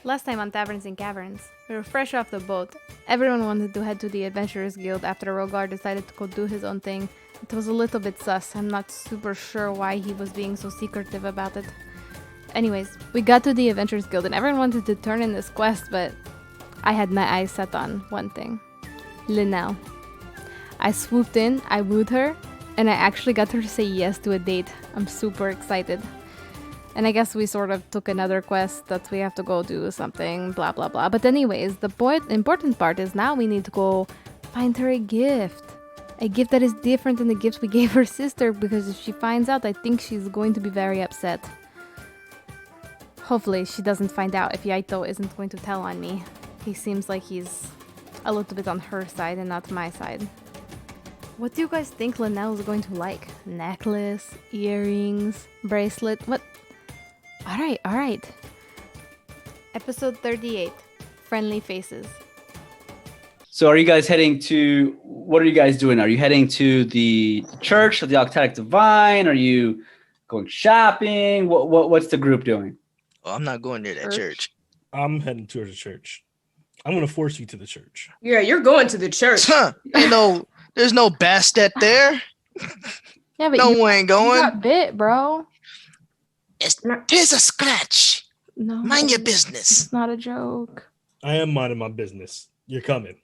Last time on Taverns and Caverns, we were fresh off the boat. Everyone wanted to head to the Adventurers Guild after Rogar decided to go do his own thing. It was a little bit sus. I'm not super sure why he was being so secretive about it. Anyways, we got to the Adventurers Guild and everyone wanted to turn in this quest, but I had my eyes set on one thing. Linnell. I swooped in, I wooed her, and I actually got her to say yes to a date. I'm super excited. And I guess we sort of took another quest that we have to go do something, blah, blah, blah. But anyways, the important part is now we need to go find her a gift. A gift that is different than the gifts we gave her sister, because if she finds out, I think she's going to be very upset. Hopefully she doesn't find out if Yaito isn't going to tell on me. He seems like he's a little bit on her side and not my side. What do you guys think Linnell is going to like? Necklace, earrings, bracelet, what? Alright. Episode 38, Friendly Faces. So are you guys heading to, what are you guys doing? Are you heading to the church of the Octatic Divine? Are you going shopping? What's the group doing? Well, I'm not going near that church. I'm heading towards the church. I'm going to force you to the church. Yeah, you're going to the church. There's no Bastet there. Yeah, but no you one ain't going. got bit, bro. Here's a scratch. No. Mind your business. It's not a joke. I am minding my business. You're coming.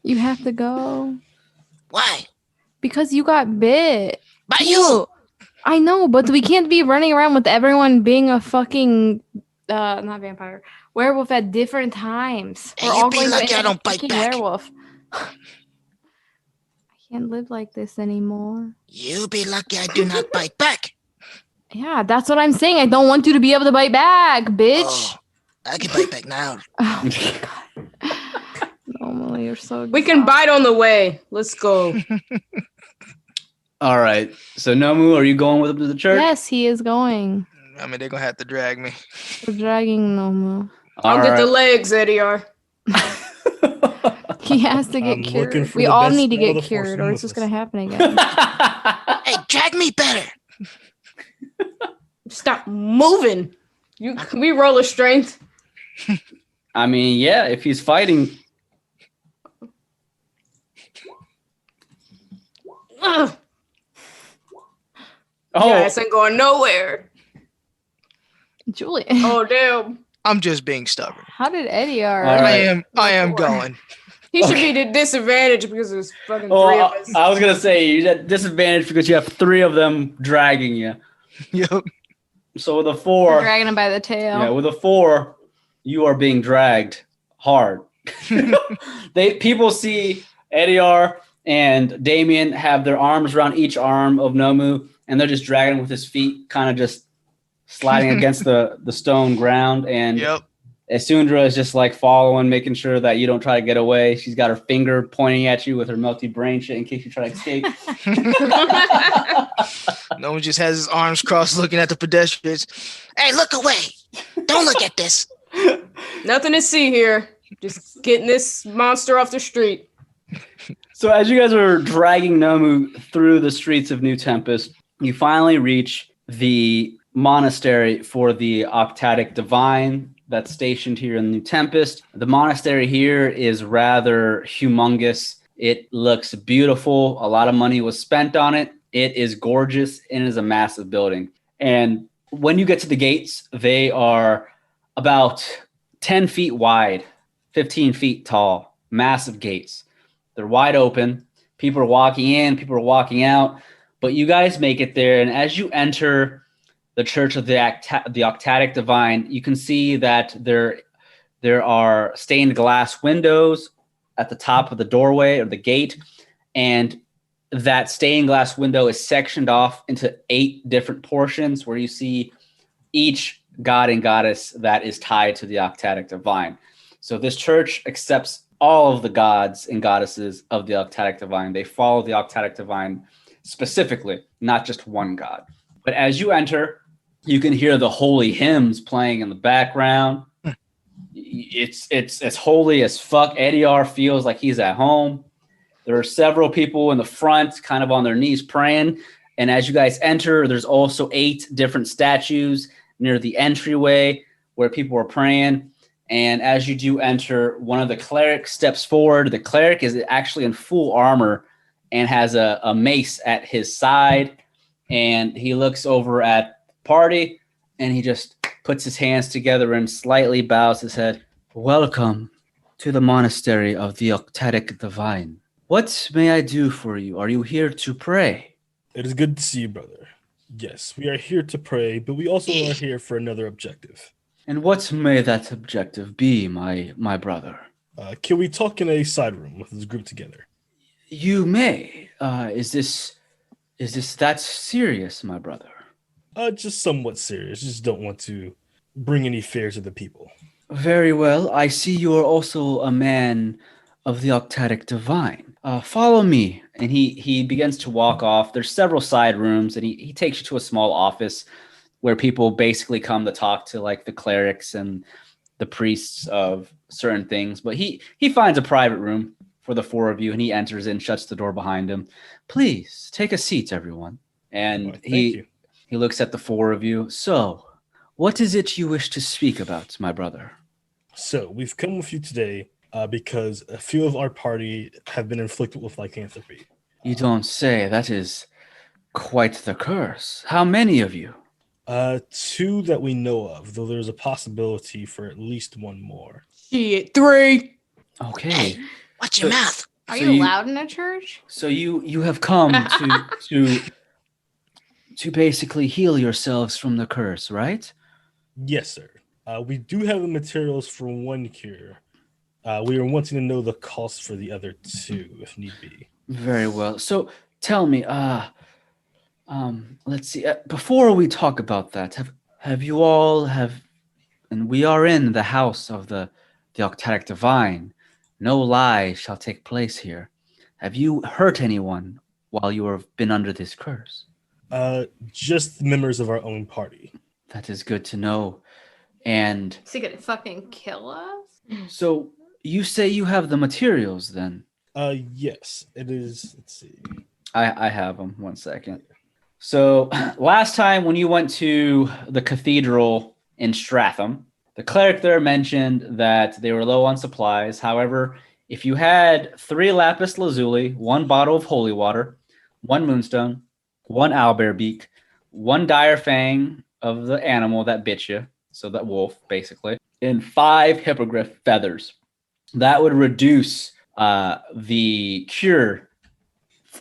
You have to go. Why? Because you got bit. By you. I know, but we can't be running around with everyone being a fucking not vampire, werewolf at different times. Hey, you be lucky I don't bite back. Werewolf. I can't live like this anymore. You be lucky I do not bite back. Yeah, that's what I'm saying. I don't want you to be able to bite back, bitch. Oh, I can bite back now. Oh my god. Normally you're so We can bite on the way. Let's go. All right. So Nomu, are you going with them to the church? Yes, he is going. I mean, they're going to have to drag me. We're dragging Nomu. I'll get the legs, Ediar. He has to get cured. We all need to get cured, or it's just going to happen again. Hey, drag me better. Stop moving. Can we roll a strength? I mean, yeah, if he's fighting. Ugh. Oh, Yeah, this ain't going nowhere. Julian. Oh, damn. I'm just being stubborn. How did Eddie are? All right. I am going. He should be at disadvantage because there's fucking three oh, of us. I was going to say, you're at disadvantage because you have three of them dragging you. Yep. So with a 4. Dragging him by the tail. Yeah, with a 4, you are being dragged hard. People see Ediar and Damien have their arms around each arm of Nomu, and they're just dragging him with his feet, kind of just sliding against the stone ground. And Yep. Isundra is just like following, making sure that you don't try to get away. She's got her finger pointing at you with her melty brain shit in case you try to escape. No one just has his arms crossed looking at the pedestrians. Hey, look away. Don't look at this. Nothing to see here. Just getting this monster off the street. So as you guys are dragging Nomu through the streets of New Tempest, you finally reach the monastery for the Octatic Divine that's stationed here in New Tempest. The monastery here is rather humongous. It looks beautiful. A lot of money was spent on it. It is gorgeous and it is a massive building. And when you get to the gates, they are about 10 feet wide, 15 feet tall, massive gates. They're wide open. People are walking in, people are walking out, but you guys make it there. And as you enter the Church of the Octatic Divine, you can see that there are stained glass windows at the top of the doorway or the gate, and that stained glass window is sectioned off into 8 different portions where you see each god and goddess that is tied to the Octatic Divine. So this church accepts all of the gods and goddesses of the Octatic Divine. They follow the Octatic Divine specifically, not just one god. But as you enter, you can hear the holy hymns playing in the background. It's holy as fuck. Ediar feels like he's at home. There are several people in the front kind of on their knees praying. And as you guys enter, there's also 8 different statues near the entryway where people were praying. And as you do enter, one of the clerics steps forward. The cleric is actually in full armor and has a mace at his side. And he looks over at the party and he just puts his hands together and slightly bows his head. Welcome to the monastery of the Octatic Divine. What may I do for you? Are you here to pray? It is good to see you, brother. Yes, we are here to pray, but we also are here for another objective. And what may that objective be, my brother? Can we talk in a side room with this group together? You may. Is this that serious, my brother? Just somewhat serious. Just don't want to bring any fear to the people. Very well. I see you are also a man of the Octatic Divine. Follow me. And he begins to walk off. There's several side rooms, and he takes you to a small office where people basically come to talk to like the clerics and the priests of certain things. But he finds a private room for the four of you, and he enters in, shuts the door behind him. Please take a seat, everyone. And Thank you. he looks at the four of you. So, what is it you wish to speak about, my brother? So, we've come with you today because a few of our party have been inflicted with lycanthropy. You don't say. That is quite the curse. How many of you? 2 that we know of, though there's a possibility for at least one more. Shit, 3. Okay. Watch your mouth. Are So you you- allowed in a church? So you have come to basically heal yourselves from the curse, right? Yes, sir. We do have the materials for one cure. We are wanting to know the cost for the other 2, if need be. Very well. So tell me, let's see. Before we talk about that, have you all and we are in the house of the Octatic Divine. No lie shall take place here. Have you hurt anyone while you have been under this curse? Just members of our own party. That is good to know. And Is he gonna fucking kill us? so you say you have the materials then? Yes, it is. Let's see. I have them. 1 second. So last time when you went to the cathedral in Stratham, the cleric there mentioned that they were low on supplies. However, if you had 3 lapis lazuli, 1 bottle of holy water, 1 moonstone, 1 owlbear beak, 1 dire fang of the animal that bit you, so that wolf basically, and 5 hippogriff feathers, that would reduce the cure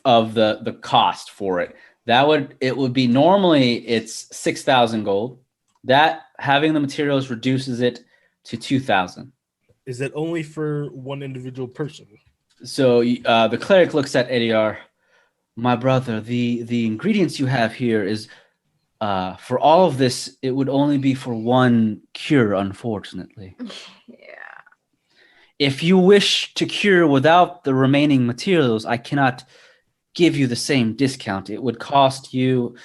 of the cost for it. It would be normally it's 6,000 gold. That having the materials reduces it to 2,000. Is that only for one individual person? So the cleric looks at Ediar. My brother, the ingredients you have here is for all of this. It would only be for one cure, unfortunately. Yeah. If you wish to cure without the remaining materials, I cannot give you the same discount. It would cost you,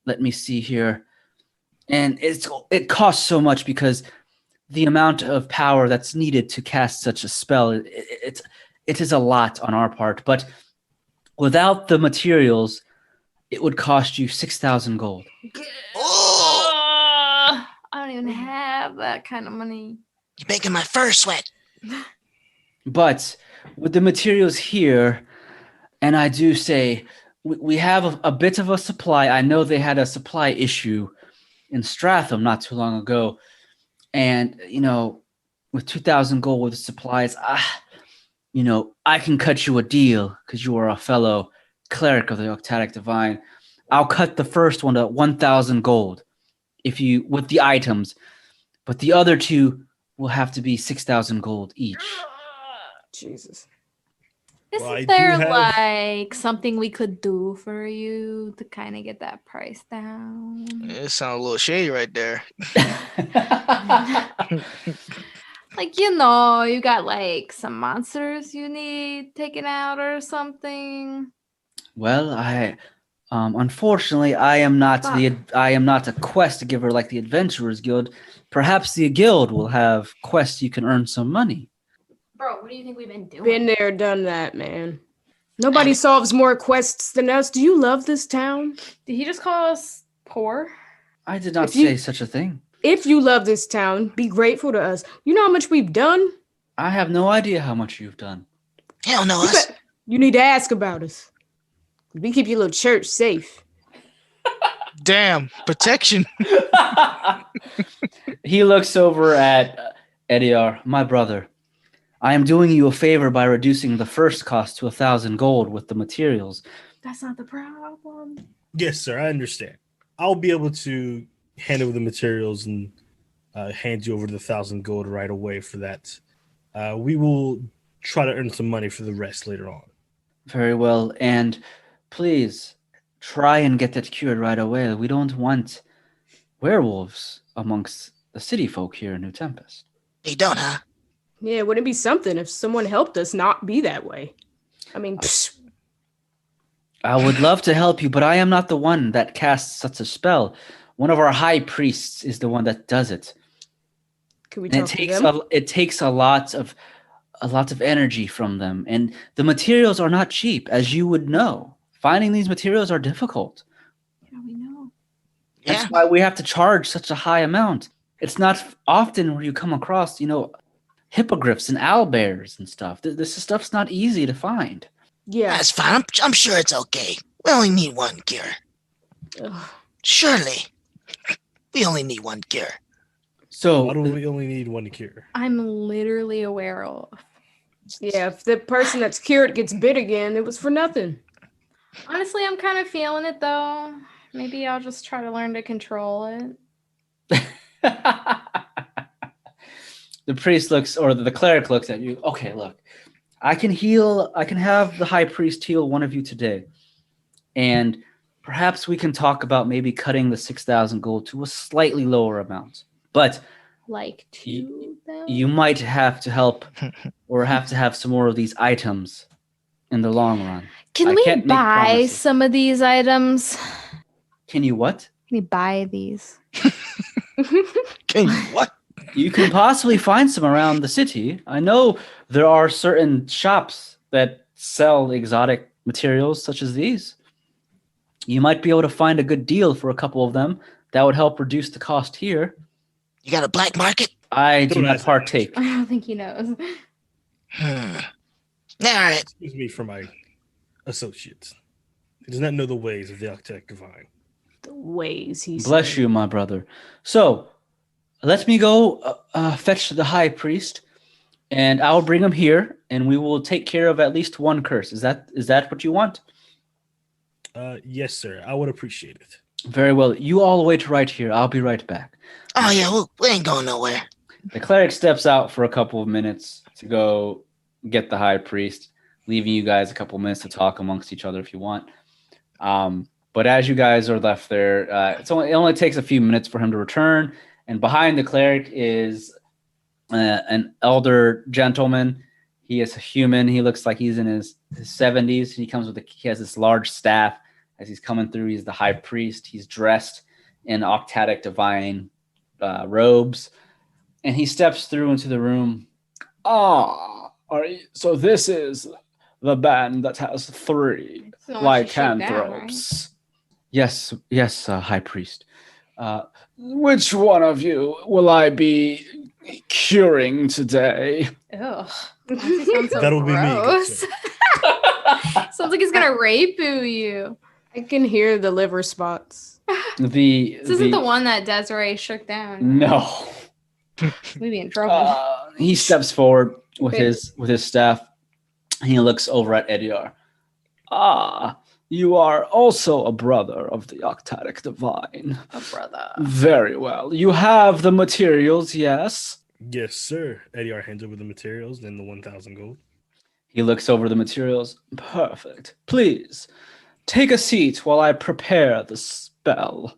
let me see here, and it costs so much because the amount of power that's needed to cast such a spell, it is a lot on our part. But without the materials, it would cost you 6,000 gold. Oh, I don't even have that kind of money. you're making my fur sweat. But with the materials here, and I do say we have a bit of a supply. I know they had a supply issue in Stratham not too long ago. And, with 2,000 gold with the supplies, I can cut you a deal because you are a fellow cleric of the Octatic Divine. I'll cut the first one to 1,000 gold with the items, but the other 2 will have to be 6,000 gold each. Jesus. Well, I Isn't do there have- like something we could do for you to kind of get that price down? It sounds a little shady right there. Like, you got like some monsters you need taken out or something. Well, unfortunately, I am not a quest giver like the Adventurers Guild. Perhaps the guild will have quests you can earn some money. Bro, what do you think we've been doing? Been there, done that, man. Nobody solves more quests than us. Do you love this town? Did he just call us poor? I did not If you- say such a thing. If you love this town, be grateful to us. You know how much we've done? I have no idea how much you've done. Hell no, You, us. you need to ask about us. We keep your little church safe. Damn, protection. He looks over at Ediar, my brother. I am doing you a favor by reducing the first cost to 1,000 gold with the materials. That's not the problem. Yes, sir. I understand. I'll be able to hand over the materials and hand you over the 1,000 gold right away for that. We will try to earn some money for the rest later on. Very well, and please try and get that cured right away. We don't want werewolves amongst the city folk here in New Tempest. You don't, huh? Yeah, wouldn't it be something if someone helped us not be that way? I mean, I would love to help you, but I am not the one that casts such a spell. One of our high priests is the one that does it. can we And talk to them? it takes a lot of energy from them, and the materials are not cheap, as you would know. Finding these materials are difficult. Yeah, we know. Yeah. That's why we have to charge such a high amount. It's not often where you come across, hippogriffs and owlbears and stuff. This stuff's not easy to find. Yeah. That's fine. I'm sure it's okay. We only need one cure. Ugh. Surely. We only need one cure. So Why do we only need one to cure? I'm literally aware of. Yeah, if the person that's cured gets bit again, it was for nothing. Honestly, I'm kind of feeling it though. Maybe I'll just try to learn to control it. the priest looks, or the cleric looks at you. Okay, look, I can have the high priest heal one of you today. And perhaps we can talk about maybe cutting the 6,000 gold to a slightly lower amount. But Like two, though? you might have to help or have to have some more of these items in the long run. Can I we can't make buy promises. some of these items? Can you what? Can we buy these? Can you what? You can possibly find some around the city. I know there are certain shops that sell exotic materials such as these. You might be able to find a good deal for a couple of them. That would help reduce the cost here. You got a black market? I do Don't not ask that. partake. I don't think he knows. All right. Excuse me for my associates. He does not know the ways of the Octet Divine. The ways he Bless said. you, my brother. So, let me go fetch the high priest, and I'll bring him here, and we will take care of at least one curse. Is that what you want? Yes, sir. I would appreciate it. Very well. You all wait right here. I'll be right back. Oh, yeah, we ain't going nowhere. The cleric steps out for a couple of minutes to go get the high priest, leaving you guys a couple of minutes to talk amongst each other if you want. But as you guys are left there, it only takes a few minutes for him to return. And behind the cleric is an elder gentleman. He is a human. He looks like he's in his 70s. He has this large staff as he's coming through. He's the high priest. He's dressed in Octatic Divine robes. And he steps through into the room. So this is the band that has 3 So I should shake down, right? lycanthropes. Yes, high priest. Which one of you will I be curing today? Ugh. That sounds so That'll be me, good gross. sir. Sounds like he's gonna rape you. I can hear the liver spots. This isn't the one that Desiree shook down. No. We'd be in trouble. He steps forward with his staff. He looks over at Ediar. You are also a brother of the Octatic Divine. Oh, brother. Very well. You have the materials, yes? Yes, sir. Eddie R hands over the materials and the 1,000 gold. He looks over the materials. Perfect. Please, take a seat while I prepare the spell.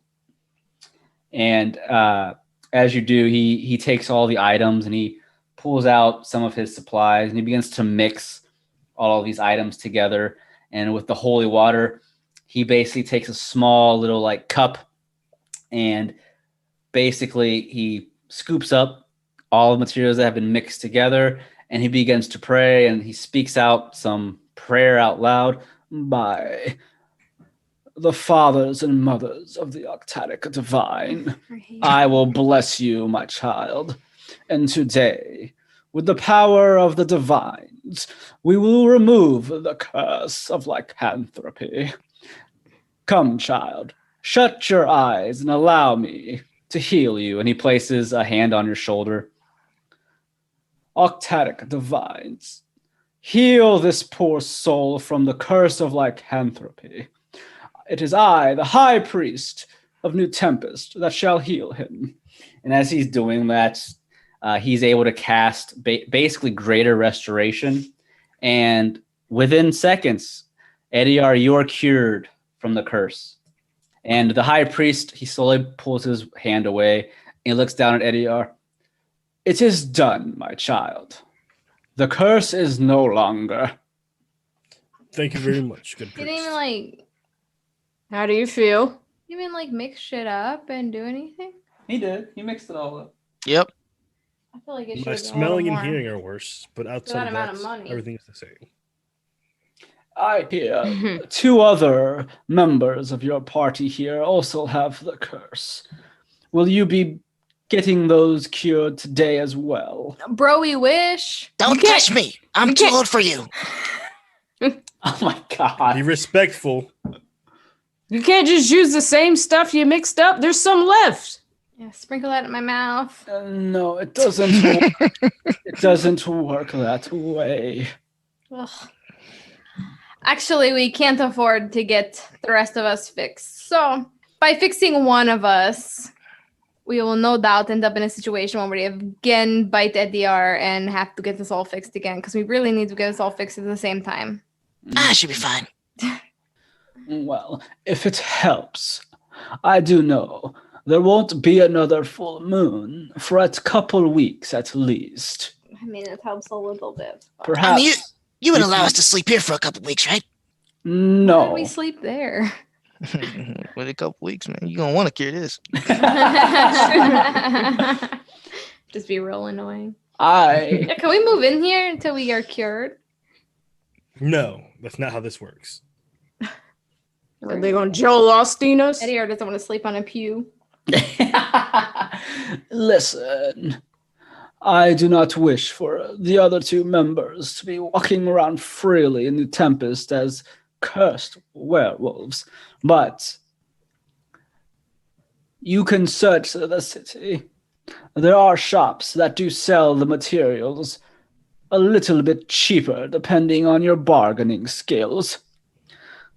And as you do, he takes all the items and he pulls out some of his supplies and he begins to mix all of these items together. And with the holy water, he basically takes a small little like cup and basically he scoops up all the materials that have been mixed together and he begins to pray and he speaks out some prayer out loud. By the fathers and mothers of the Octatic Divine, I will bless you, my child. And today, with the power of the divines, we will remove the curse of lycanthropy. Come, child, shut your eyes and allow me to heal you. And he places a hand on your shoulder. Octatic divines, heal this poor soul from the curse of lycanthropy. It is I, the high priest of New Tempest, that shall heal him. And as he's doing that, he's able to cast basically greater restoration. And within seconds, Ediar, you are cured from the curse. And the high priest, he slowly pulls his hand away and he looks down at Ediar. It is done, my child. The curse is no longer. Thank you very much. Good You didn't priest. even How do you feel? you didn't mix shit up and do anything? He did. He mixed it all up. Yep. I feel like it should My have been smelling a and little more. hearing are worse, but outside that of amount that, of money. everything is the same. I hear 2 other members of your party here also have the curse. Will you be getting those cured today as well? Bro, we wish. Don't can't- touch me. I'm you too can't- old for you. Oh my Be god. respectful. You can't just use the same stuff you mixed up. There's some left. Yeah, sprinkle that in my mouth. No, it doesn't work. It doesn't work that way. Ugh. Actually, we can't afford to get the rest of us fixed. So, by fixing one of us, we will no doubt end up in a situation where we again bite Ediar and have to get this all fixed again because we really need to get this all fixed at the same time. I should be fine. Well, if it helps, I do know there won't be another full moon for a couple weeks at least. I mean, it helps a little bit. but- Perhaps. You would allow us to sleep here for a couple weeks, right? Why No. did we sleep there? Wait a couple weeks, man. You're gonna want to cure this. Just be real annoying. I Yeah, can we move in here until we are cured? No, that's not how this works. Are they gonna Joel Osteen us? Ediar doesn't want to sleep on a pew. Listen, I do not wish for the other 2 members to be walking around freely in the Tempest as cursed werewolves, but you can search the city. There are shops that do sell the materials a little bit cheaper depending on your bargaining skills.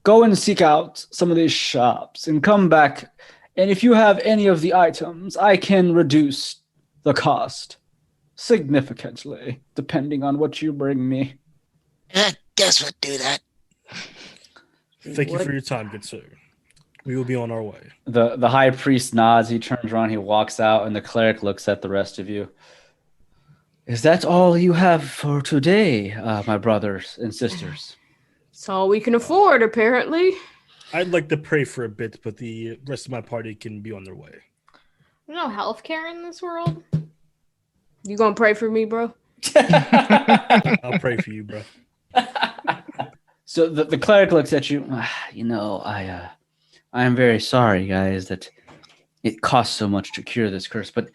Go and seek out some of these shops and come back, and if you have any of the items, I can reduce the cost significantly, depending on what you bring me. I guess we'll do that. Thank you What? for your time, good sir. We will be on our way. The high priest nods, he turns around, he walks out, and the cleric looks at the rest of you. Is that all you have for today, my brothers and sisters? It's all we can afford, apparently. I'd like to pray for a bit, but the rest of my party can be on their way. There's no healthcare in this world. You gonna pray for me, bro? I'll pray for you, bro. So the cleric looks at you. You know, I am very sorry, guys, that it costs so much to cure this curse. But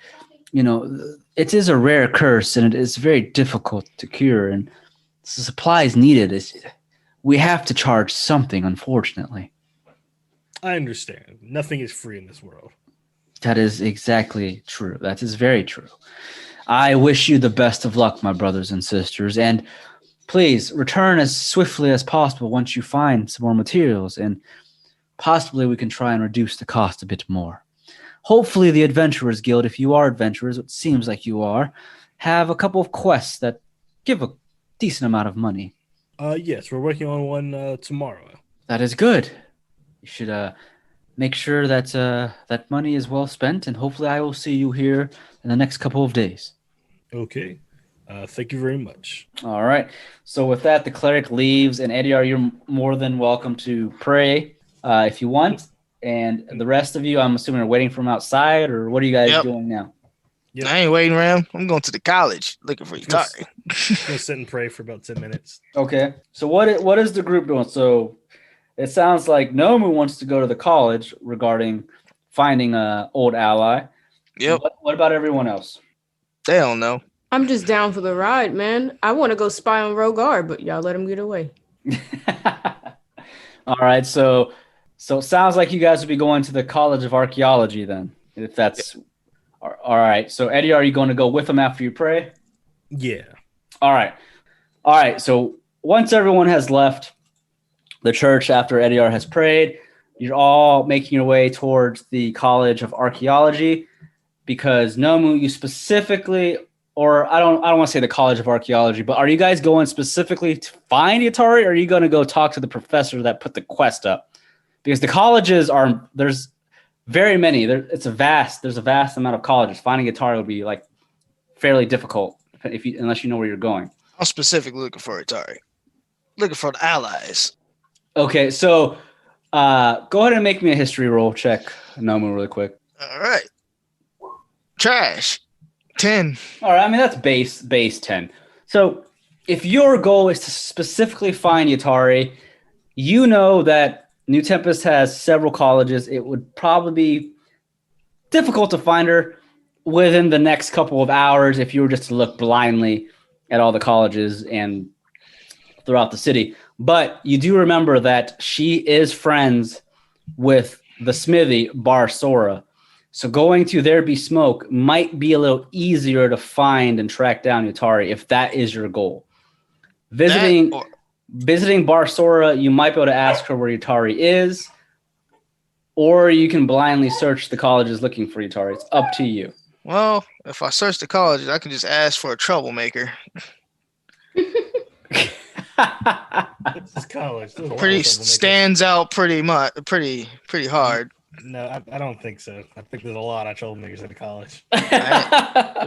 you know, it is a rare curse, and it is very difficult to cure. And the supplies needed we have to charge something. Unfortunately, I understand. Nothing is free in this world. that is exactly true. That is very true. I wish you the best of luck, my brothers and sisters, and please return as swiftly as possible once you find some more materials, and possibly we can try and reduce the cost a bit more. Hopefully the Adventurers Guild, if you are adventurers, it seems like you are, have a couple of quests that give a decent amount of money. Yes, we're working on one tomorrow. That is good. You should make sure that that money is well spent, and hopefully I will see you here in the next couple of days. Okay. Thank you very much. All right. So with that, the cleric leaves, and Ediar, you're more than welcome to pray if you want. And the rest of you, I'm assuming, are waiting for him outside, or what are you guys Yep. doing now? Yep. I ain't waiting around. I'm going to the college looking for you. Yes. Sorry. Gonna sit and pray for about 10 minutes. Okay. So what is the group doing? So it sounds like Nomu wants to go to the college regarding finding a old ally. Yep. What about everyone else? They don't know. I'm just down for the ride, man. I want to go spy on Rogar, but y'all let him get away. All right, so it sounds like you guys will be going to the College of Archaeology then. If that's all right. So Eddie, are you going to go with them after you pray? Yeah. All right. So once everyone has left the church after Ediar has prayed, you're all making your way towards the College of Archaeology because Nomu, you specifically, or I don't want to say the College of Archaeology, but are you guys going specifically to find Yatari, or are you going to go talk to the professor that put the quest up? Because the colleges there's very many. There's a vast amount of colleges. Finding Yatari would be like fairly difficult unless you know where you're going. I'm specifically looking for Atari. Looking for the allies. Okay, so go ahead and make me a history roll check, Nomu, really quick. All right. Trash. 10. All right, I mean, that's base 10. So if your goal is to specifically find Yatari, you know that New Tempest has several colleges. It would probably be difficult to find her within the next couple of hours if you were just to look blindly at all the colleges and throughout the city. But you do remember that she is friends with the smithy, Bar Sora. So going to There Be Smoke might be a little easier to find and track down Yatari if that is your goal. Visiting Bar Sora, you might be able to ask her where Yatari is, or you can blindly search the colleges looking for Yatari. It's up to you. Well, if I search the colleges, I can just ask for a troublemaker. This college. Stands out pretty hard. No, I don't think so. I think there's a lot of troublemakers at college.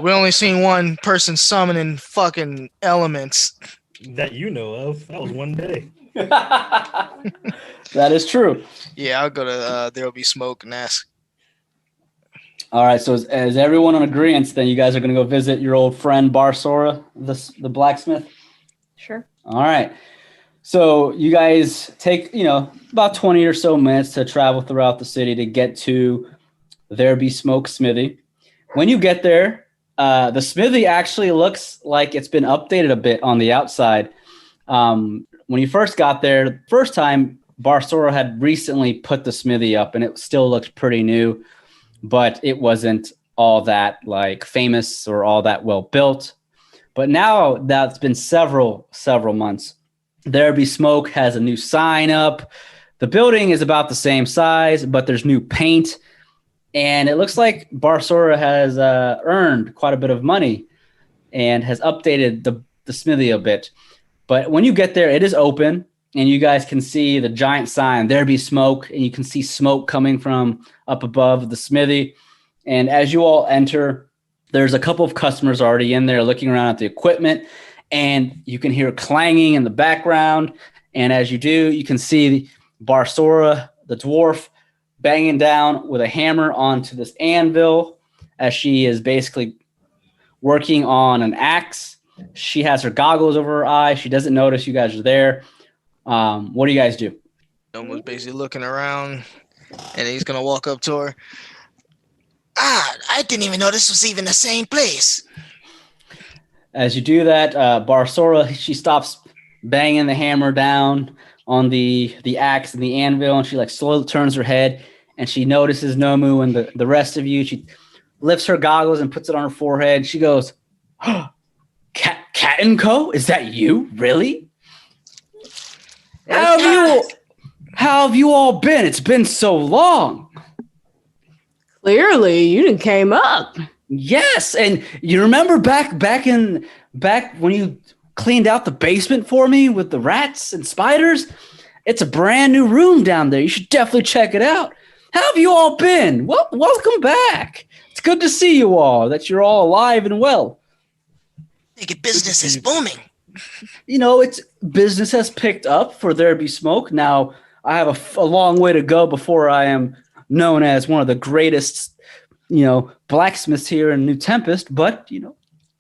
We only seen one person summoning fucking elements. That you know of. That was one day. That is true. Yeah, I'll go to There'll Be Smoke and ask. All right, so as everyone on agreement, then you guys are going to go visit your old friend Bar Sora, the blacksmith? Sure. All right. So you guys take, about 20 or so minutes to travel throughout the city to get to There Be Smoke Smithy. When you get there, the smithy actually looks like it's been updated a bit on the outside. When you first got there, the first time, Bar Sora had recently put the smithy up, and it still looked pretty new, but it wasn't all that famous or all that well built. But now that's been several months. There Be Smoke has a new sign up. The building is about the same size, but there's new paint. And it looks like Bar Sora has earned quite a bit of money and has updated the smithy a bit. But when you get there, it is open, and you guys can see the giant sign, There Be Smoke, and you can see smoke coming from up above the smithy. And as you all enter, there's a couple of customers already in there looking around at the equipment, and you can hear clanging in the background. And as you do, you can see Bar Sora, the dwarf, banging down with a hammer onto this anvil as she is basically working on an axe. She has her goggles over her eyes. She doesn't notice you guys are there. What do you guys do? Someone's basically looking around, and he's going to walk up to her. I didn't even know this was even the same place. As you do that, Bar Sora, she stops banging the hammer down on the axe and the anvil, and she slowly turns her head, and she notices Nomu and the rest of you. She lifts her goggles and puts it on her forehead. She goes, oh, Cat and Co? Is that you? Really? How have you all been? It's been so long. Clearly, you didn't came up. Yes, and you remember back when you cleaned out the basement for me with the rats and spiders? It's a brand new room down there. You should definitely check it out. How have you all been? Well, welcome back. It's good to see you all, that you're all alive and well. Business is booming. Business has picked up for There Be Smoke. Now, I have a long way to go before I am known as one of the greatest blacksmiths here in New Tempest, but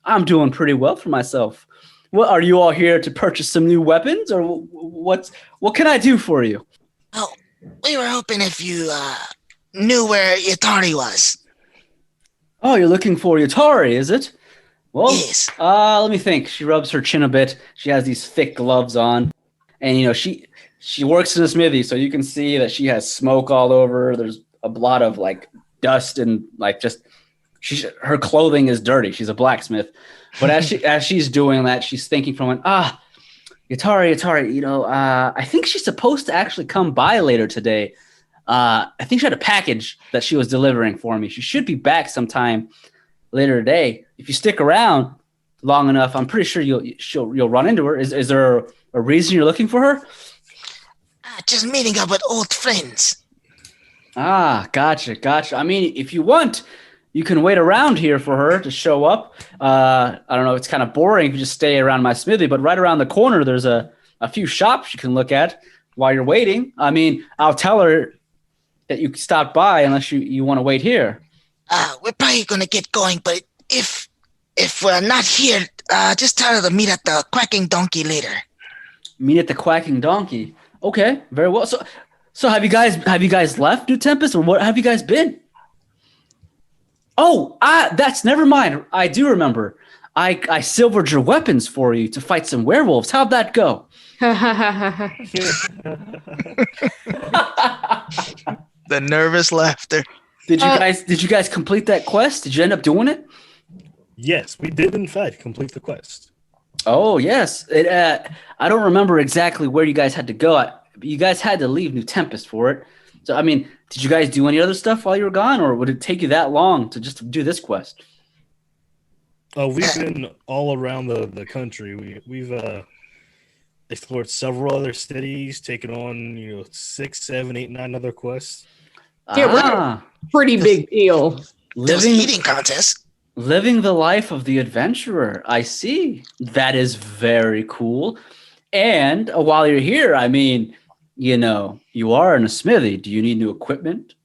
I'm doing pretty well for myself. Well, are you all here to purchase some new weapons, or what can I do for you? Oh, we were hoping if you knew where Yatari was. Oh, you're looking for Yatari, is it? Well, Yes. let me think. She rubs her chin a bit. She has these thick gloves on, and she works in a smithy, so you can see that she has smoke all over her. There's a lot of like dust and like just her clothing is dirty. She's a blacksmith, but as she's doing that, she's thinking from Yatari. I think she's supposed to actually come by later today. I think she had a package that she was delivering for me. She should be back sometime later today. If you stick around long enough, I'm pretty sure you'll run into her. Is there a reason you're looking for her? Just meeting up with old friends. Ah, gotcha. I mean, if you want, you can wait around here for her to show up. I don't know. It's kind of boring if you just stay around my smithy, but right around the corner, there's a few shops you can look at while you're waiting. I mean, I'll tell her that you stopped by unless you want to wait here. We're probably gonna get going, but if we're not here, just tell her to meet at the Quacking Donkey later. Meet at the Quacking Donkey. Okay, very well. So have you guys left New Tempest, or what have you guys been? Oh, that's never mind. I do remember. I silvered your weapons for you to fight some werewolves. How'd that go? The nervous laughter. Did you guys complete that quest? Did you end up doing it? Yes, we did in fact complete the quest. Oh yes. I don't remember exactly where you guys had to go. You guys had to leave New Tempest for it. So I mean, did you guys do any other stuff while you were gone, or would it take you that long to just do this quest? We've been all around the country. We've explored several other cities, taken on 6, 7, 8, 9 other quests. Yeah, we're pretty big deal. There's eating contest. Living the life of the adventurer. I see. That is very cool. And while you're here, I mean, you are in a smithy. Do you need new equipment?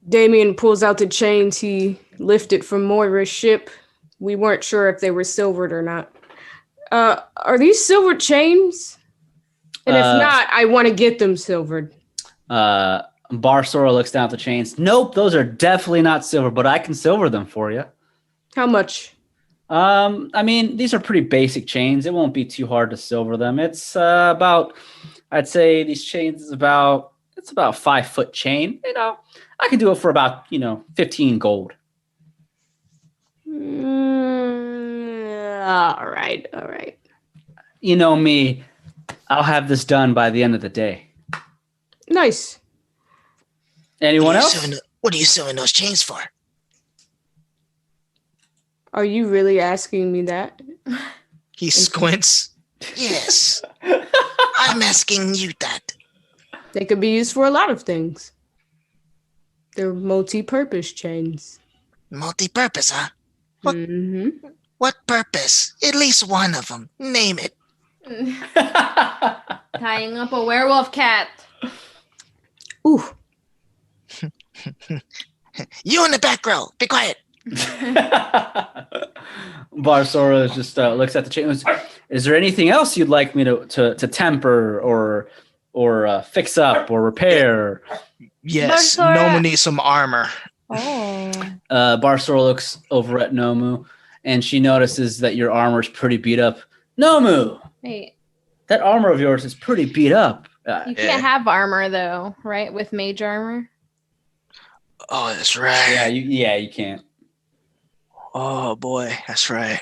Damien pulls out the chains he lifted from Moira's ship. We weren't sure if they were silvered or not. Are these silver chains? And if not, I want to get them silvered. Barsora looks down at the chains. Nope, those are definitely not silver, but I can silver them for you. How much? I mean, these are pretty basic chains. It won't be too hard to silver them. It's I'd say these chains is about 5-foot chain. I can do it for about 15 gold. All right. You know me, I'll have this done by the end of the day. Nice. Anyone else? What are you sewing those chains for? Are you really asking me that? He squints. Yes. I'm asking you that. They could be used for a lot of things. They're multi-purpose chains. Multi-purpose, huh? What, Mm-hmm. what purpose? At least one of them. Name it. Tying up a werewolf cat. Ooh. You in the back row. Be quiet. Barsora just looks at the chain. Is there anything else you'd like me to temper or fix up or repair? Yes, Barsora. Nomu needs some armor. Oh. Barsora looks over at Nomu, and she notices that your armor's pretty beat up. Nomu, Wait. that armor of yours is pretty beat up. You can't have armor though, right? With mage armor. Oh, that's right. You can't. Oh boy, that's right.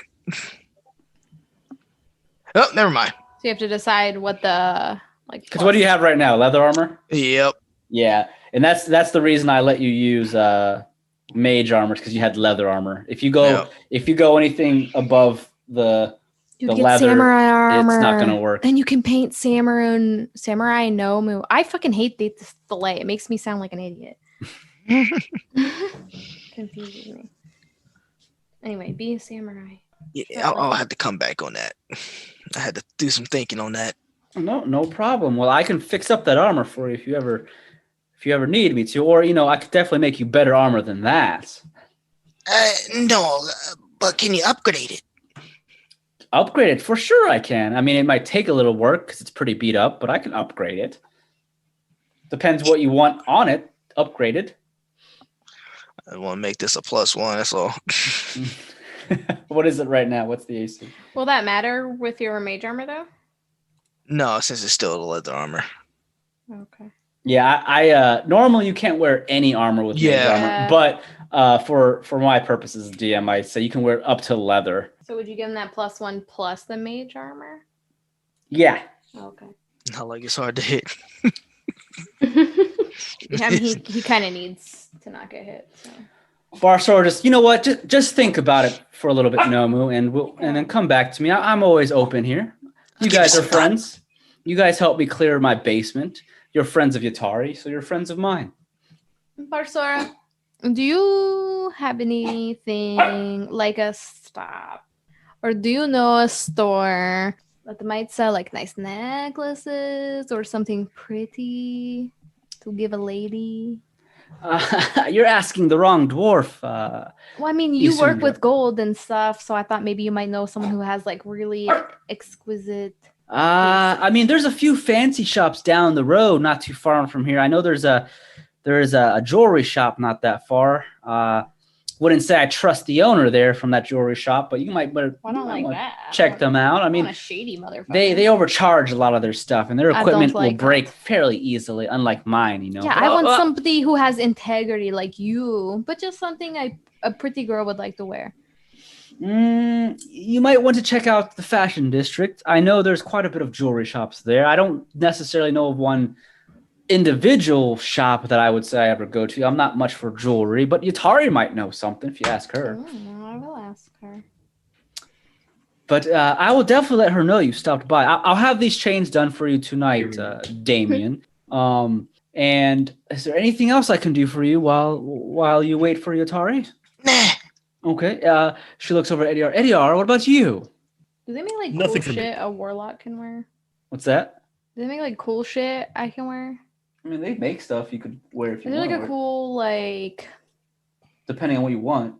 Oh, never mind. So you have to decide what the Because what do you have right now? Leather armor? Yep. Yeah, and that's the reason I let you use mage armor, because you had leather armor. If you go anything above the get leather, samurai armor. it's not gonna work. Then you can paint samurai Nomu. I fucking hate this delay. It makes me sound like an idiot. Confuses me. Anyway, be a samurai. Yeah, I'll have to come back on that. I had to do some thinking on that. No problem. Well, I can fix up that armor for you if you ever need me to, or I could definitely make you better armor than that. No, but can you upgrade it? Upgrade it? For sure I can. I mean, it might take a little work because it's pretty beat up, but I can upgrade it. Depends what you want on it. Upgraded. I want to make this a +1. That's all. What is it right now? What's the AC? Will that matter with your mage armor though? No, since it's still the leather armor. Okay. Yeah, I normally you can't wear any armor with mage armor, but for my purposes, DM, I say you can wear up to leather. So would you give him that +1 plus the mage armor? Yeah. Okay. Not like it's hard to hit. I mean, he kind of needs to not get hit. So. Barsor, just you know what? Just think about it for a little bit, Nomu, and then come back to me. I'm always open here. You guys are friends. You guys help me clear my basement. You're friends of Yatari, so you're friends of mine. Barsora, do you have anything like a stop? Or do you know a store that might sell like nice necklaces or something pretty to give a lady? You're asking the wrong dwarf. Well, I mean, you work Isundra. with gold and stuff, so I thought maybe you might know someone who has like really exquisite. I mean, there's a few fancy shops down the road, not too far from here. I know there's a jewelry shop not that far. Wouldn't say I trust the owner there from that jewelry shop, but you might better I don't like that. check them out. I mean, a shady motherfucker. they overcharge a lot of their stuff, and their I equipment don't like will break that. fairly easily, unlike mine. You know. Yeah, I want somebody who has integrity like you, but just something a pretty girl would like to wear. You might want to check out the fashion district. I know there's quite a bit of jewelry shops there. I don't necessarily know of one individual shop that I would say I ever go to. I'm not much for jewelry, but Yatari might know something if you ask her. I will ask her. But I will definitely let her know you stopped by. I'll have these chains done for you tonight, Damien. And is there anything else I can do for you while you wait for Yatari? Nah. Okay. She looks over at Ediar. Ediar, what about you? Do they make like Nothing cool for me. shit a warlock can wear? What's that? Do they make like cool shit I can wear? I mean, they make stuff you could wear if Is you there want. like a cool like Depending on what you want.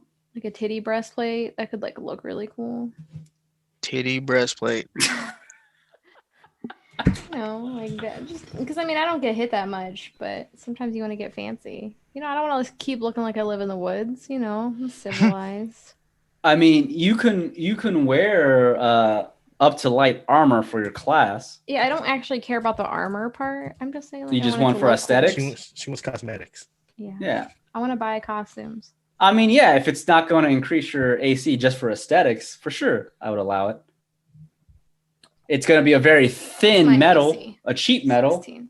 a titty breastplate that could like look really cool? Titty breastplate. Like that. Just because I mean I don't get hit that much, but sometimes you want to get fancy. I don't want to keep looking like I live in the woods. I'm civilized. I mean, you can wear up to light armor for your class. Yeah, I don't actually care about the armor part. I'm just saying. Like, You I just want it want to for look aesthetics? She wants cosmetics. cool. Yeah. Yeah. I want to buy costumes. I mean, yeah, if it's not going to increase your AC just for aesthetics, for sure, I would allow it. It's going to be a very thin My metal, AC. a cheap metal. 16.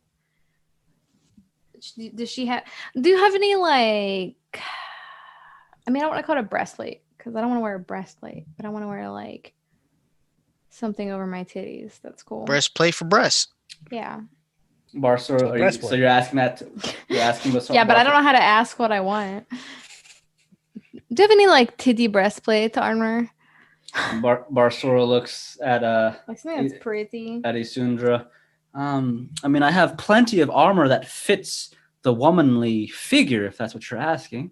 Does she have? Do you have any like? I mean, I don't want to call it a breastplate because I don't want to wear a breastplate, but I want to wear like something over my titties. That's cool. Breastplate for breast. Yeah. Barsor, so you're asking that? You're asking what's Yeah, but I don't know how to ask what I want. Do you have any like titty breastplate armor? Barsora looks at Like something that's pretty. at Isundra. I mean, I have plenty of armor that fits the womanly figure, if that's what you're asking.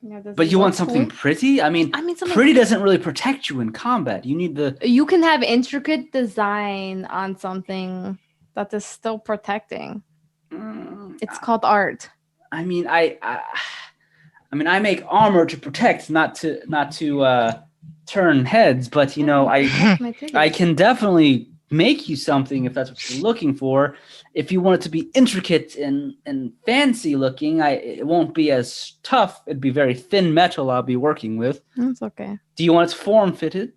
Does But it you look want something cool? pretty? I mean, something pretty doesn't really protect you in combat. You need the. You can have intricate design on something that is still protecting. It's called art. I mean, I make armor to protect, not to turn heads. But That's my titties. I can definitely make you something if that's what you're looking for. If you want it to be intricate and fancy looking, it won't be as tough. It'd be very thin metal I'll be working with. That's okay. Do you want it form fitted?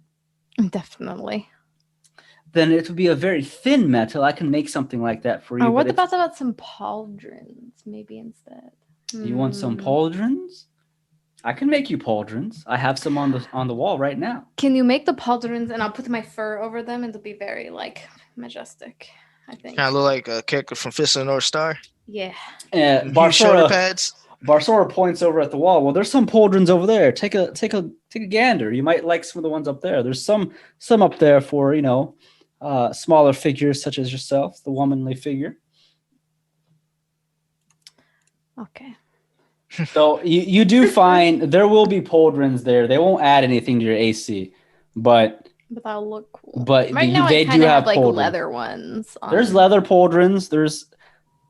Definitely. Then it would be a very thin metal. I can make something like that for you. What but about some pauldrons maybe instead? you want some pauldrons? I can make you pauldrons. I have some on the wall right now. Can you make the pauldrons and I'll put my fur over them and they'll be very like majestic, I think. Kind of look like a character from Fist of the North Star. Yeah. Huge shoulder pads. Barsora points over at the wall. Well, there's some pauldrons over there. Take a gander. You might like some of the ones up there. There's some up there for smaller figures such as yourself, the womanly figure. Okay. So you do find there will be pauldrons there. They won't add anything to your AC, but that'll look cool. But right now they I do kinda have like pauldrons. leather ones. There's leather pauldrons. There's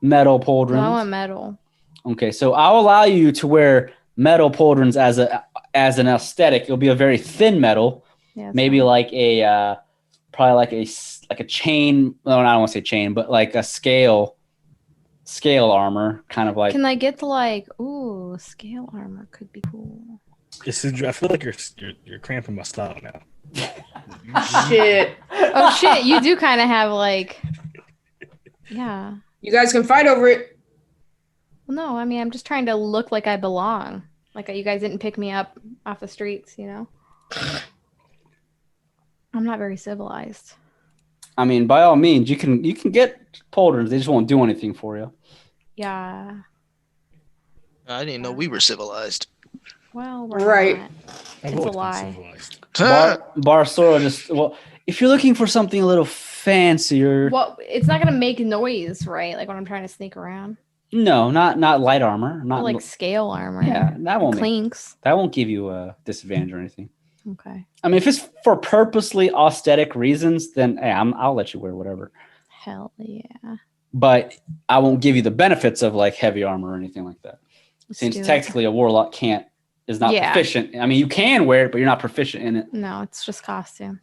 metal pauldrons? No, I want metal. Okay, so I'll allow you to wear metal pauldrons as an aesthetic. It'll be a very thin metal, Yeah, that's maybe fine. like a probably like a chain. No, I don't want to say chain, but like a scale armor, kind of like. Can I get to like, ooh, scale armor could be cool. Isundra, I feel like you're cramping my style now. Shit. Oh shit, you do kind of have like, yeah. You guys can fight over it. Well, no, I mean, I'm just trying to look like I belong. Like you guys didn't pick me up off the streets, you know? I'm not very civilized. I mean, by all means, you can get pauldrons. They just won't do anything for you. Yeah. I didn't know we were civilized. Well, we're Right. not. I've It's a always been lie. civilized. Barsora just if you're looking for something a little fancier, Well, it's not gonna make noise, right? Like when I'm trying to sneak around. no, not light armor, not Or like scale armor. yeah, that won't Clinks. that won't give you a disadvantage or anything. Okay. I mean, if it's for purposely aesthetic reasons, then hey, I'll let you wear whatever. Hell yeah. But I won't give you the benefits of like heavy armor or anything like that. Let's Since do it. technically a warlock is not Yeah. proficient. I mean, you can wear it, but you're not proficient in it. No, it's just costume.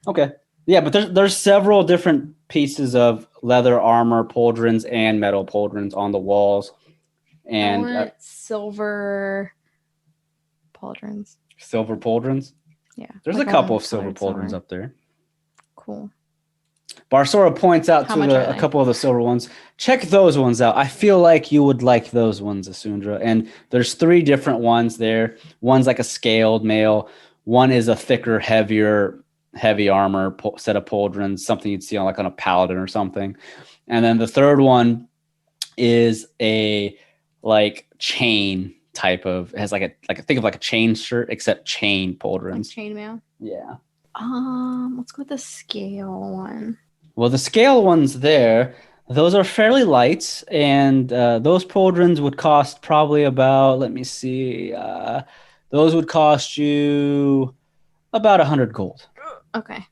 Okay. Yeah, but there's several different pieces of leather armor pauldrons and metal pauldrons on the walls, and I want silver pauldrons. silver pauldrons. Yeah. There's like a couple on of silver solid pauldrons silver. up there. Cool. Barsora points out How to much are a they? couple of the silver ones. Check those ones out. I feel like you would like those ones, Isundra. And there's 3 different ones there. One's like a scaled mail. One is a thicker, heavy armor set of pauldrons, something you'd see on a paladin or something. And then the third one is a like chain type of, it has think of like a chain shirt, except chain Like pauldrons. chainmail. Yeah. Let's go with the scale one. Well, the scale ones there, those are fairly light, and those pauldrons would cost probably about, let me see, those would cost you about 100 gold. Okay.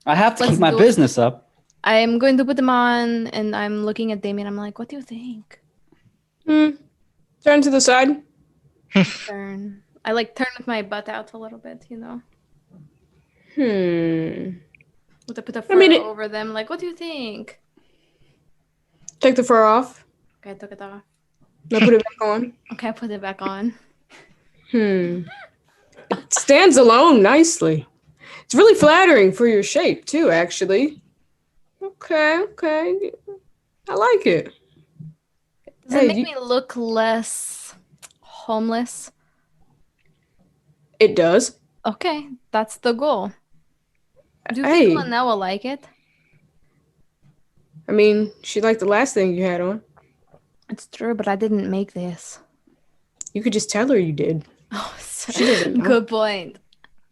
I have to Let's keep my do it. business up. I'm going to put them on, and I'm looking at Damien. I'm like, what do you think? Turn to the side. Turn. I like turn with my butt out a little bit, you know? With put the fur mean, over them. Like, what do you think? Take the fur off. Okay, I took it off. Now put it back on. Okay, I put it back on. It stands alone nicely. It's really flattering for your shape too, actually. Okay. I like it. Does it Hey, make me look less homeless? It does. Okay, that's the goal. Do you Hey. think Linnell will like it? I mean, she liked the last thing you had on. It's true, but I didn't make this. You could just tell her you did. Oh, She doesn't know. good point.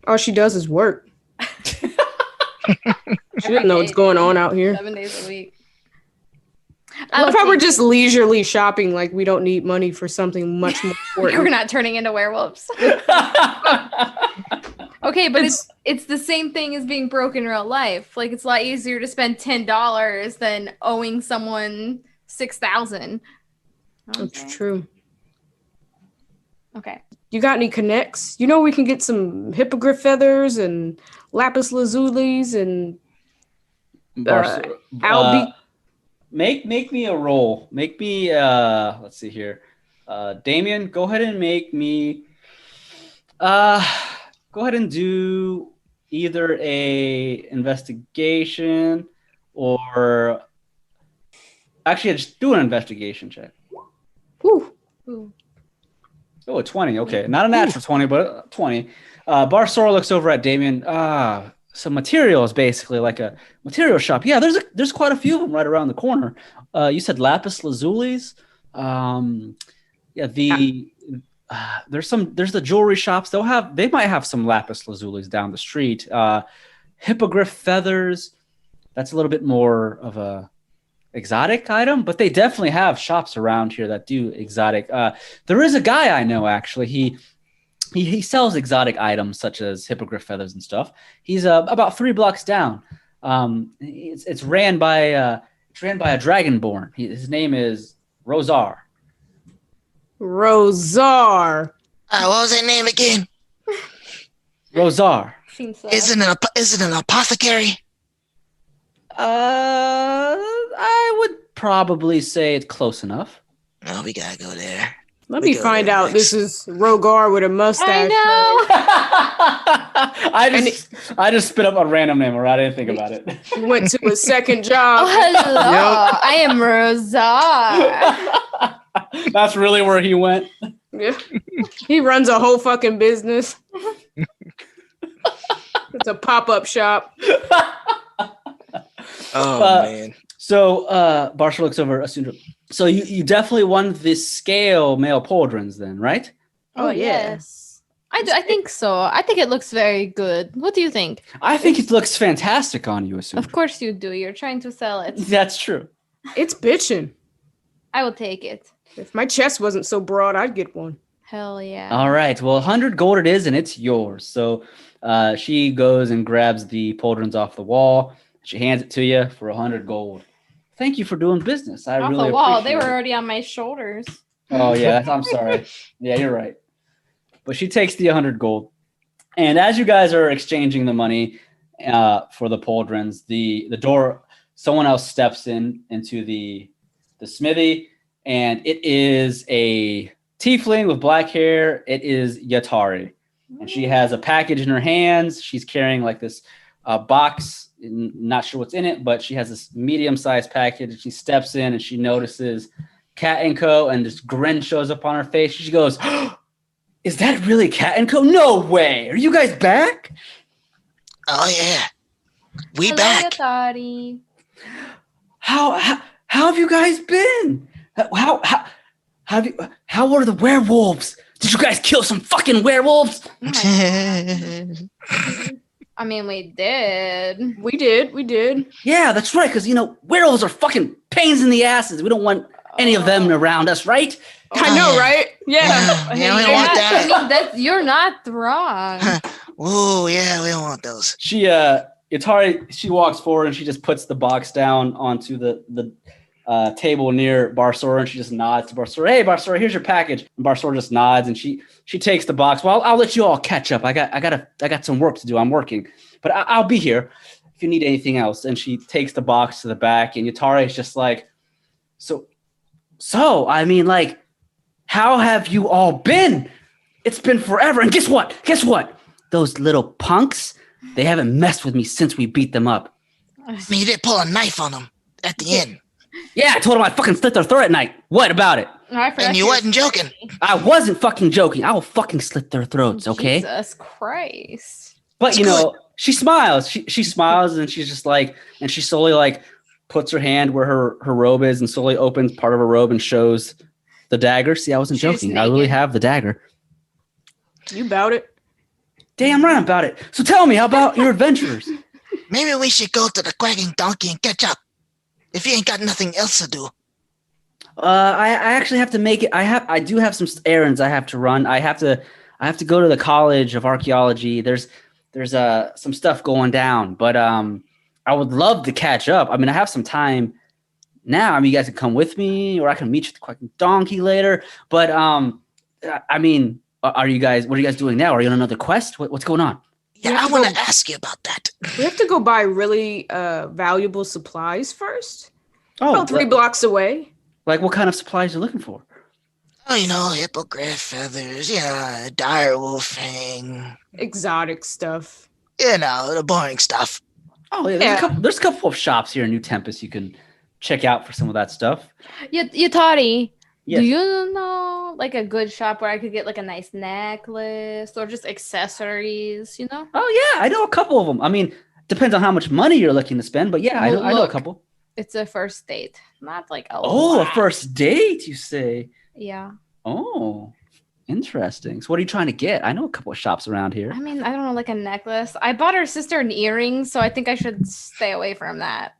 All she does is work. She doesn't know what's going on out here. 7 days a week. I love how we're just leisurely shopping like we don't need money for something much more We're important. not turning into werewolves. Okay, but it's the same thing as being broke in real life. Like, it's a lot easier to spend $10 than owing someone $6,000. That's true. Okay. You got any connects? You know we can get some hippogriff feathers and lapis lazulis and albi. Make me a roll. Make me let's see here. Damien, go ahead and make me go ahead and do either a investigation or actually just do an investigation check. Whew. Ooh. Oh, a 20. Okay. Not a natural 20, but a 20. Barsora looks over at Damien. Some materials, basically, like a material shop. Yeah, there's quite a few of them right around the corner. You said lapis lazulis. Yeah, there's the jewelry shops. They might have some lapis lazulis down the street. Hippogriff feathers. That's a little bit more of a exotic item, but they definitely have shops around here that do exotic. There is a guy I know, actually. He sells exotic items such as hippogriff feathers and stuff. He's about 3 blocks down. It's ran by trained by a dragonborn. His name is Rosar. Rosar. What was that name again? Rosar. Seems so. Is it an apothecary? I would probably say it's close enough. No, we gotta go there. Let We me go find there out next. this is Rogar with a mustache. I just spit up a random name, or I didn't think about it. He went to a second Oh, job. hello. I am Rosar. That's really where he went. Yeah. He runs a whole fucking business. It's a pop-up shop. Oh man. So Barsha looks over Asundra. So you definitely won the scale male pauldrons then, right? Oh, yeah. Yes. I think so. I think it looks very good. What do you think? I think it looks fantastic on you, Asundra. Of course you do. You're trying to sell it. That's true. It's bitching. I will take it. If my chest wasn't so broad, I'd get one. Hell yeah. All right. Well, 100 gold it is, and it's yours. So she goes and grabs the pauldrons off the wall. She hands it to you for 100 gold. Thank you for doing business. I Off really the wall. They appreciate were it. already on my shoulders. Oh, yeah. I'm sorry. Yeah, you're right. But she takes the 100 gold. And as you guys are exchanging the money for the pauldrons, the door, someone else steps into the smithy, and it is a tiefling with black hair. It is Yatari. And she has a package in her hands. She's carrying like this box. Not sure what's in it, but she has this medium-sized package. She steps in and she notices Cat & Co. and this grin shows up on her face. She goes, "Is that really Cat & Co.? No way! Are you guys back?" Oh yeah. We Hello, back. Yatari. How have you guys been? How were the werewolves? Did you guys kill some fucking werewolves? Oh my God. I mean, we did. We did. Yeah, that's right. Because werewolves are fucking pains in the asses. We don't want any of them around us, right? I know, yeah. right? Yeah. Yeah, we don't want that. I mean, you're not wrong. Oh yeah, we don't want those. She Yatari, she walks forward and she just puts the box down onto the table near Barsora, and she just nods to Barsora. "Hey, Barsora, here's your package." And Barsora just nods, and she takes the box. "Well, I'll let you all catch up. I got some work to do. I'm working, but I'll be here if you need anything else." And she takes the box to the back, and Yatari is just like, so I mean, like, how have you all been? It's been forever. And guess what? Those little punks, they haven't messed with me since we beat them up. I mean, you did pull a knife on them at the end, Yeah, I told them I'd fucking slit their throat at night. What about it? I forgot and you wasn't joking. I wasn't fucking joking. I will fucking slit their throats, okay? Jesus Christ. But she smiles. She smiles, and she's just like, and she slowly like puts her hand where her robe is, and slowly opens part of her robe and shows the dagger. See, I wasn't She's joking. I really naked. have the dagger. You bout it? Damn right about it. So tell me, how about your adventures? Maybe we should go to the quacking donkey and catch up. If you ain't got nothing else to do. I actually have to make it. I do have some errands I have to run. I have to go to the College of Archaeology. There's some stuff going down, but I would love to catch up. I mean, I have some time now. I mean, you guys can come with me, or I can meet you at the Quacking Donkey later. But I mean, what are you guys doing now? Are you on another quest? What's going on? Yeah, I want to ask you about that. We have to go buy really valuable supplies first. Oh, About 3 blocks away. like what kind of supplies you're looking for? Oh, hippogriff feathers, dire wolf fang. Exotic stuff. The boring stuff. Oh yeah, there's a couple of shops here in New Tempest you can check out for some of that stuff. Yatari, Yes. do you know like a good shop where I could get like a nice necklace or just accessories, Oh yeah, I know a couple of them. I mean, depends on how much money you're looking to spend, but yeah, I Well, know a look. couple. It's a first date, not like a Oh, a lot. first date, you say? Yeah. Oh, interesting. So what are you trying to get? I know a couple of shops around here. I mean, I don't know, like a necklace. I bought her sister an earring, so I think I should stay away from that.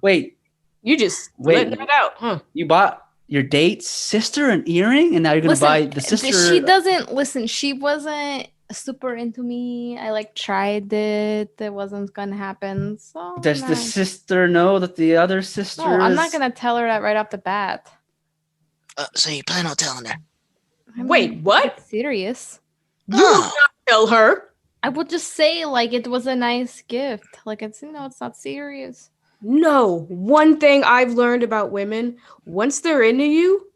Wait, You just Wait. letting it out, huh? you bought your date's sister an earring, and now you're gonna Listen, buy the sister? She doesn't listen. She wasn't super into me. I like tried it. It wasn't gonna happen. So Does I'm the not- sister know that the other sister No, I'm is- not gonna tell her that right off the bat. So you plan on telling her? I mean, Wait, what? it's serious. You would Oh, not tell her. I would just say like it was a nice gift. Like it's it's not serious. No. One thing I've learned about women, once they're into you,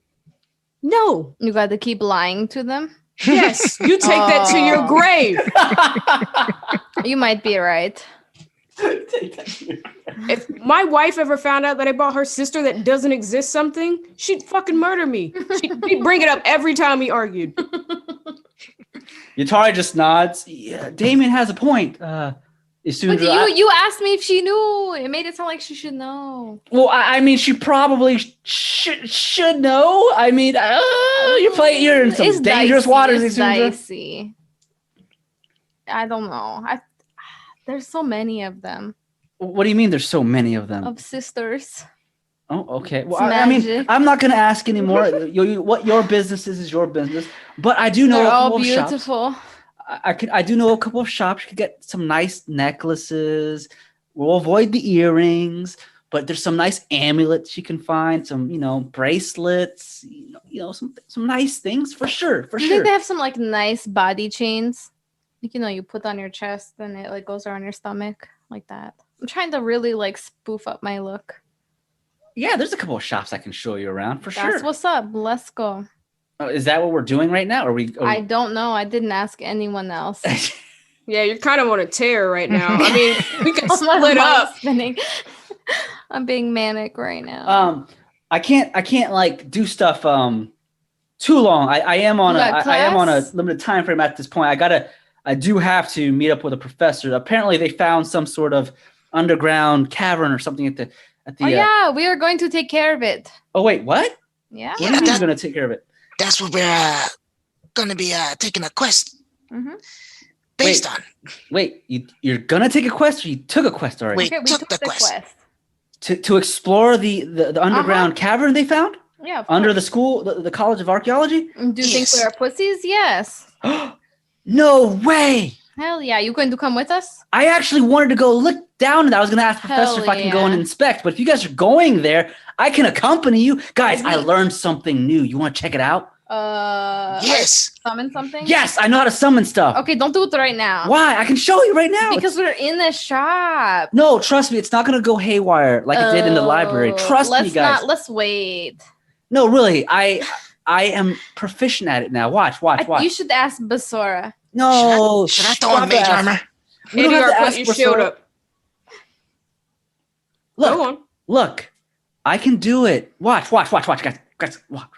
no. You got to keep lying to them. Yes, you take that to your Oh. grave. You might be right. If my wife ever found out that I bought her sister that doesn't exist something, she'd fucking murder me. She'd bring it up every time we argued. Yatari just nods. Yeah, Damien has a point. Isundra, But you asked me if she knew. It made it sound like she should know. well, I mean, she probably should know. I mean, you're in some It's dangerous dicey, waters, it's Isundra. dicey. I don't know. There's so many of them. What do you mean? There's so many of them. Of sisters. Oh, okay. Well, It's I mean, magic. I'm not going to ask anymore. What your business is your business. But I do know They're a all couple of shops. beautiful. I do know a couple of shops. You could get some nice necklaces. We'll avoid the earrings, but there's some nice amulets you can find. Some, bracelets. Some nice things for sure. For Do you sure. think they have some like nice body chains? Like, you put on your chest and it like goes around your stomach like that. I'm trying to really like spoof up my look. Yeah, there's a couple of shops I can show you around for That's sure. what's up. Let's go. Oh, is that what we're doing right now? Are we? I don't know. I didn't ask anyone else. Yeah, you're kind of on a tear right now. I mean, we could My split mind's up. spinning. I'm being manic right now. I can't like do stuff too long. I am on You got I am on a class? limited time frame at this point. I do have to meet up with a professor. Apparently they found some sort of underground cavern or something at the Oh yeah, we are going to take care of it. Oh wait, what? Yeah. What do you mean you're gonna take care of it? that's what we're gonna be taking a quest Mm-hmm. based Wait. on. Wait, you're gonna take a quest or you took a quest already? Wait. Okay, we took took the the quest. quest. To explore the underground cavern they found? Yeah. of Under course. the school, the College of Archaeology? Do you think Yes. we are pussies? Yes. No way! Hell yeah. You going to come with us? I actually wanted to go look down and I was going to ask the professor Hell if I can go and yeah. inspect. But if you guys are going there, I can accompany you. Guys, I Mhm. learned something new. You want to check it out? Yes. Summon something? Yes, I know how to summon stuff. Okay, don't do it right now. Why? I can show you right now. Because we're in the shop. No, trust me, it's not going to go haywire like it did in the library. Oh, Trust me, let's guys. Let's wait. No, really, I am proficient at it now. Watch. You should ask Basora. No, Should I throw on mage armor? We don't have to Idiar, ask put your for shield so- up. Go Look, on. look, I can do it. Watch, guys, watch.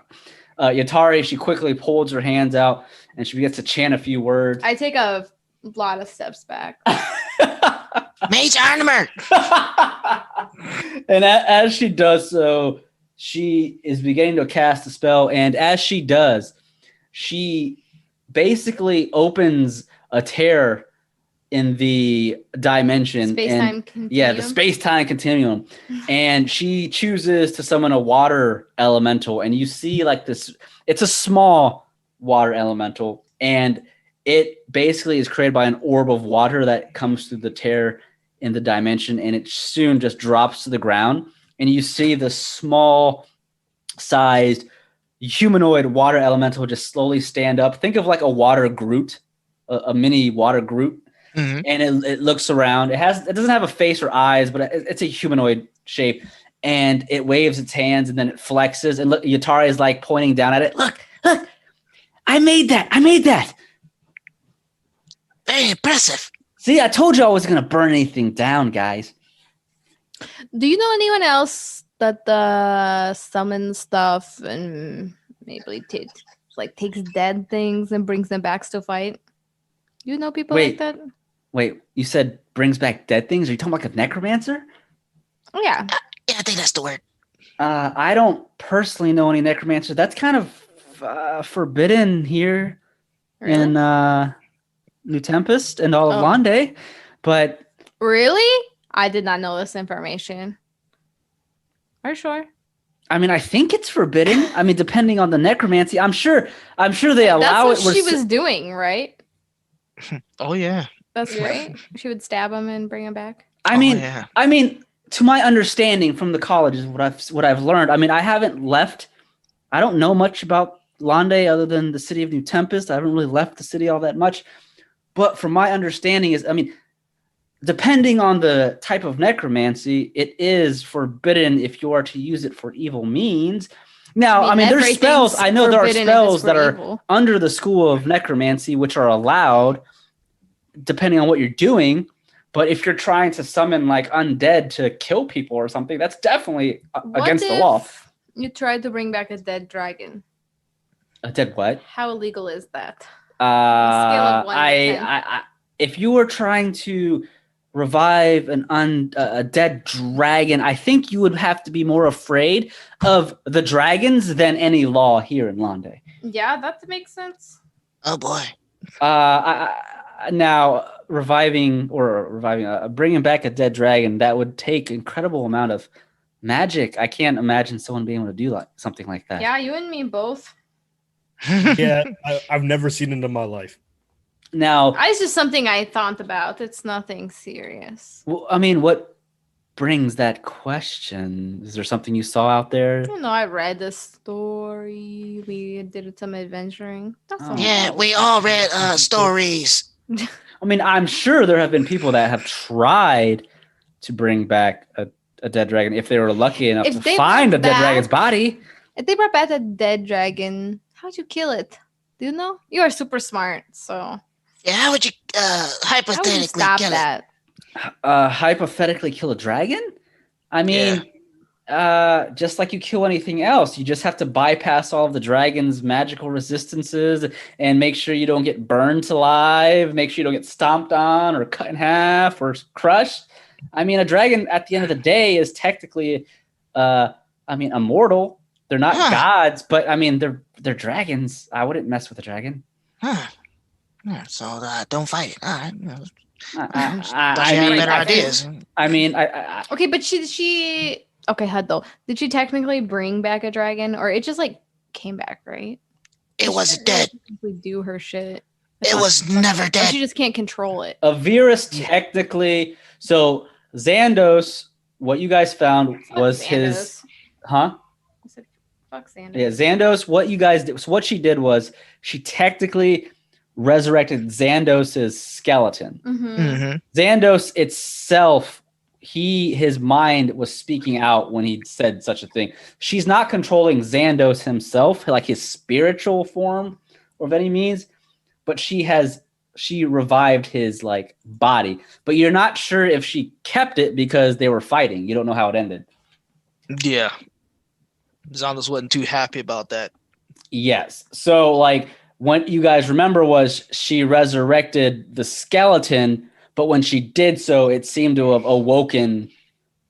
Yatari, she quickly holds her hands out and she begins to chant a few words. I take a lot of steps back. Mage armor. And as she does so, she is beginning to cast a spell. And as she does, she basically opens a tear in the dimension. Space-time continuum. Yeah, the space-time continuum. And she chooses to summon a water elemental. And you see like this, it's a small water elemental. And it basically is created by an orb of water that comes through the tear in the dimension. And it soon just drops to the ground. And you see the small-sized humanoid water elemental just slowly stand up. Think of like a water Groot, a mini water Groot. Mhm. And it looks around. It doesn't have a face or eyes, but it's a humanoid shape. And it waves its hands and then it flexes. And look, Yatari is like pointing down at it. Look, I made that. Very impressive. See, I told you I wasn't gonna burn anything down, guys. Do you know anyone else that summons stuff and maybe takes dead things and brings them back to fight? Do you know people Wait. like that? Wait, you said brings back dead things? Are you talking like a necromancer? Oh yeah. Yeah, I think that's the word. I don't personally know any necromancer. That's kind of forbidden here Really? in New Tempest and all of Oh. Lande. But Really? I did not know this information. Are you sure? I mean, I think it's forbidden. I mean, depending on the necromancy, I'm sure they That's allow what it. where she s- was doing, right? Oh yeah. That's Yeah. right. She would stab him and bring him back. I Oh, mean, yeah. to my understanding from the colleges, what I've learned. I mean, I haven't left. I don't know much about Londe other than the city of New Tempest. I haven't really left the city all that much. But from my understanding is, I mean, depending on the type of necromancy, it is forbidden if you are to use it for evil means. Now, I mean, there's everything's spells. I know there are forbidden if it's spells for that are evil. under the school of necromancy, which are allowed depending on what you're doing. But if you're trying to summon like undead to kill people or something, that's definitely What against the law. if you tried to bring back a dead dragon? A dead what? How illegal is that? scale of 1 to 10. If you were trying to revive a dead dragon, I think you would have to be more afraid of the dragons than any law here in Londe. Yeah, that makes sense. Oh boy. Now reviving, bringing back a dead dragon, that would take incredible amount of magic. I can't imagine someone being able to do something like that. Yeah, you and me both. Yeah, I've never seen it in my life. Now, It's just something I thought about. It's nothing serious. well, I mean, what brings that question? Is there something you saw out there? I don't know. I read the story. We did some adventuring. That's all. Yeah, we all read stories. I mean, I'm sure there have been people that have tried to bring back a dead dragon if they were lucky enough If to they find a brought dead back- dragon's body. If they brought back a dead dragon, how'd you kill it? Do you know? You are super smart, so Yeah, how would you how would you hypothetically stop kill it? that? Hypothetically kill a dragon? I mean, just like you kill anything else, you just have to bypass all of the dragon's magical resistances and make sure you don't get burned alive, make sure you don't get stomped on or cut in half or crushed. I mean, a dragon at the end of the day is technically, immortal. They're not gods, but I mean, they're dragons. I wouldn't mess with a dragon. Huh. Yeah, so don't fight it. All right. I Thought you had mean, better I- ideas. I mean, Okay, but she okay, Huddle. Did she technically bring back a dragon, or it just like came back, right? It She wasn't can't really dead. technically do her shit. It was never Or dead. she just can't control it. Avirus technically. So Xandos, what you guys found Fuck was Xandos. his, huh? I said, fuck Xandos. Yeah, Xandos. What you guys did, so what she did was she technically resurrected Xandos's skeleton. Mm-hmm. Mm-hmm. Xandos itself, his mind was speaking out when he said such a thing. She's not controlling Xandos himself, like his spiritual form, or of any means, but she revived his like body. But you're not sure if she kept it because they were fighting. You don't know how it ended. Yeah. Zondos wasn't too happy about that. Yes. So like what you guys remember was she resurrected the skeleton, but when she did so, it seemed to have awoken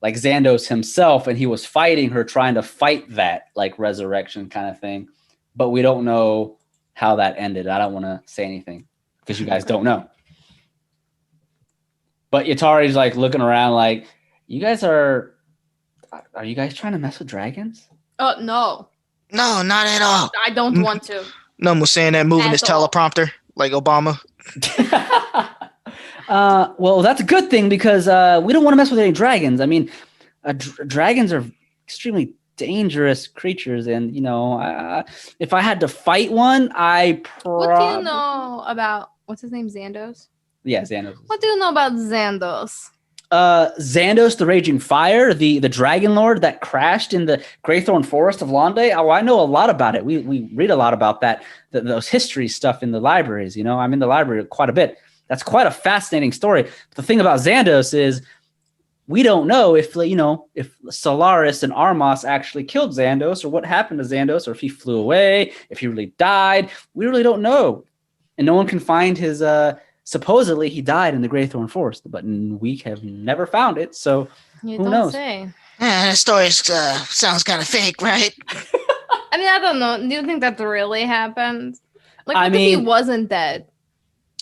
like Xandos himself, and he was fighting her, trying to fight that like resurrection kind of thing. But we don't know how that ended. I don't want to say anything because you guys don't know. But Yatari's like looking around like, you guys are you guys trying to mess with dragons? Oh no, No, not at all. I don't want to. No one was saying that moving At his all. teleprompter like Obama. Well, that's a good thing because we don't want to mess with any dragons. I mean, dragons are extremely dangerous creatures, and you know, if I had to fight one, What do you know about what's his name? Xandos. Yeah, Xandos. What do you know about Xandos? Xandos, the Raging Fire, the Dragon Lord that crashed in the Greythorn Forest of Londe. Oh, I know a lot about it. We read a lot about that, those history stuff in the libraries. You know, I'm in the library quite a bit. That's quite a fascinating story. But the thing about Xandos is we don't know if Solaris and Armos actually killed Xandos, or what happened to Xandos, or if he flew away, if he really died. We really don't know, and no one can find his. Supposedly he died in the Greythorn Forest, but we have never found it. So You Who don't knows? say. That story sounds kind of fake, right? I mean, I don't know. Do you think that really happened? Like, I what if he mean- wasn't dead?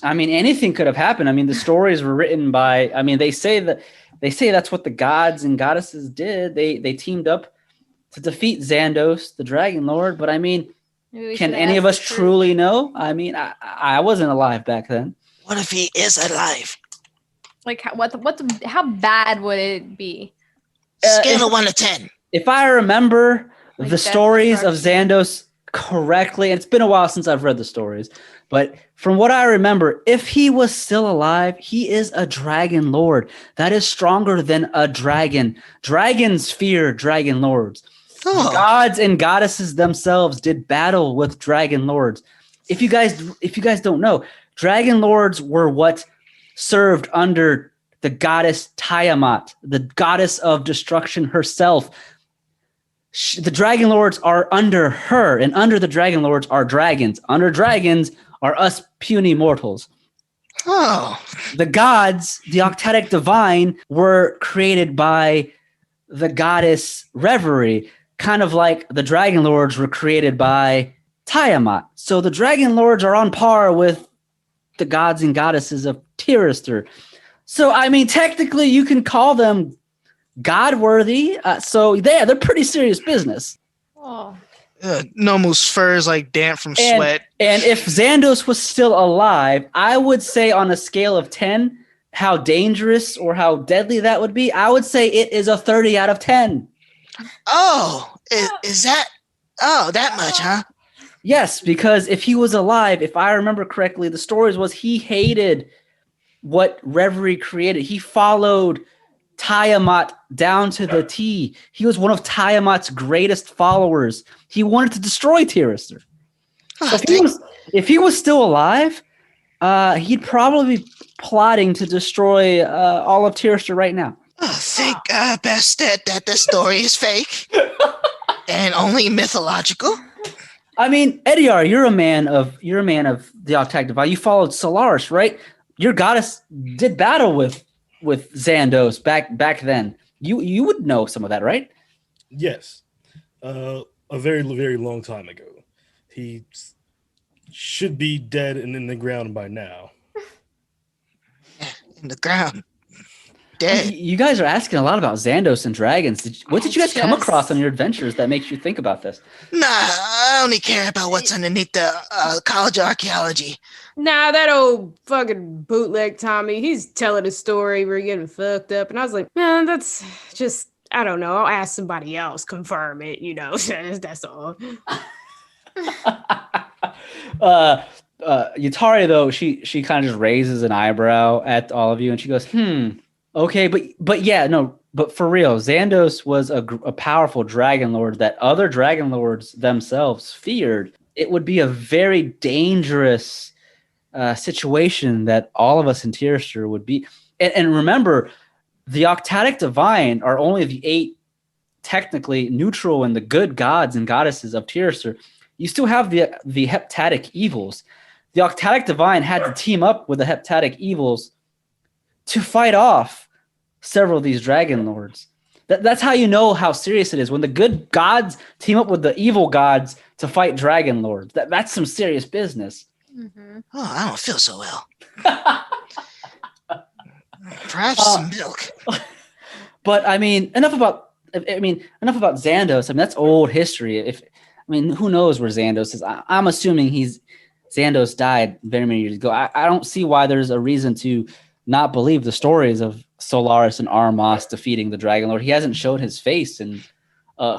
I mean, anything could have happened. I mean, the stories were written by. I mean, they say that's what the gods and goddesses did. They teamed up to defeat Xandos, the Dragon Lord. But I mean, Maybe we can should any of ask us the truth. truly know? I mean, I wasn't alive back then. What if he is alive? Like, how bad would it be? Scale of 1 to 10. If I remember Like the death stories of destruction. Xandos correctly, and it's been a while since I've read the stories, but from what I remember, if he was still alive, he is a dragon lord that is stronger than a dragon. Dragons fear dragon lords. Oh, Gods and goddesses themselves did battle with dragon lords. If you guys don't know, dragon lords were what served under the goddess Tiamat, the goddess of destruction herself. The dragon lords are under her, and under the dragon lords are dragons. Under dragons are us puny mortals. oh, The gods, the octatic divine, were created by the goddess Reverie, kind of like the dragon lords were created by Tiamat. So the dragon lords are on par with the gods and goddesses of Tyristor. So, I mean, technically you can call them god-worthy. So they're pretty serious business. Oh, Nomu's fur is like damp from And, sweat. and if Xandos was still alive, I would say on a scale of 10, how dangerous or how deadly that would be, I would say it is a 30 out of 10. Oh, is that? Oh, that much, huh? Yes, because if he was alive, if I remember correctly, the stories was he hated what Reverie created. He followed Tiamat down to the T. He was one of Tiamat's greatest followers. He wanted to destroy Tyristor. Oh, So if he was still alive, he'd probably be plotting to destroy all of Tyristor right now. thank best that the story is fake and only mythological. I mean, Ediar, you're a man of the Octatic Divine. You followed Solaris, right? Your goddess did battle with Xandos back then. You would know some of that, right? Yes. A very, very long time ago. He should be dead and in the ground by now. In the ground. I mean, Dead. you guys are asking a lot about Xandos and dragons. What did you guys come Yes. across on your adventures that makes you think about this? Nah, I only care about what's underneath the College of Archaeology. Nah, that old fucking bootleg Tommy, he's telling a story, we're getting fucked up. And I was like, man, that's just, I don't know. I'll ask somebody else, confirm it, you know. That's all. Yutari, though, she kind of just raises an eyebrow at all of you and she goes, okay, but yeah, no, but for real, Xandos was a powerful dragon lord that other dragon lords themselves feared. It would be a very dangerous situation that all of us in Tyristor would be. And remember, the Octatic Divine are only the 8 technically neutral and the good gods and goddesses of Tyristor. You still have the heptatic evils. The Octatic Divine had to team up with the heptatic evils to fight off several of these dragon lords. That's how you know how serious it is when the good gods team up with the evil gods to fight dragon lords. That's some serious business. mm-hmm. Oh, I don't feel so well. Perhaps some milk. But I mean, enough about Xandos. I mean, that's old history. Who knows where Xandos is? I'm assuming Xandos died very many years ago. I don't see why there's a reason to not believe the stories of Solaris and Armos defeating the Dragon Lord. He hasn't showed his face in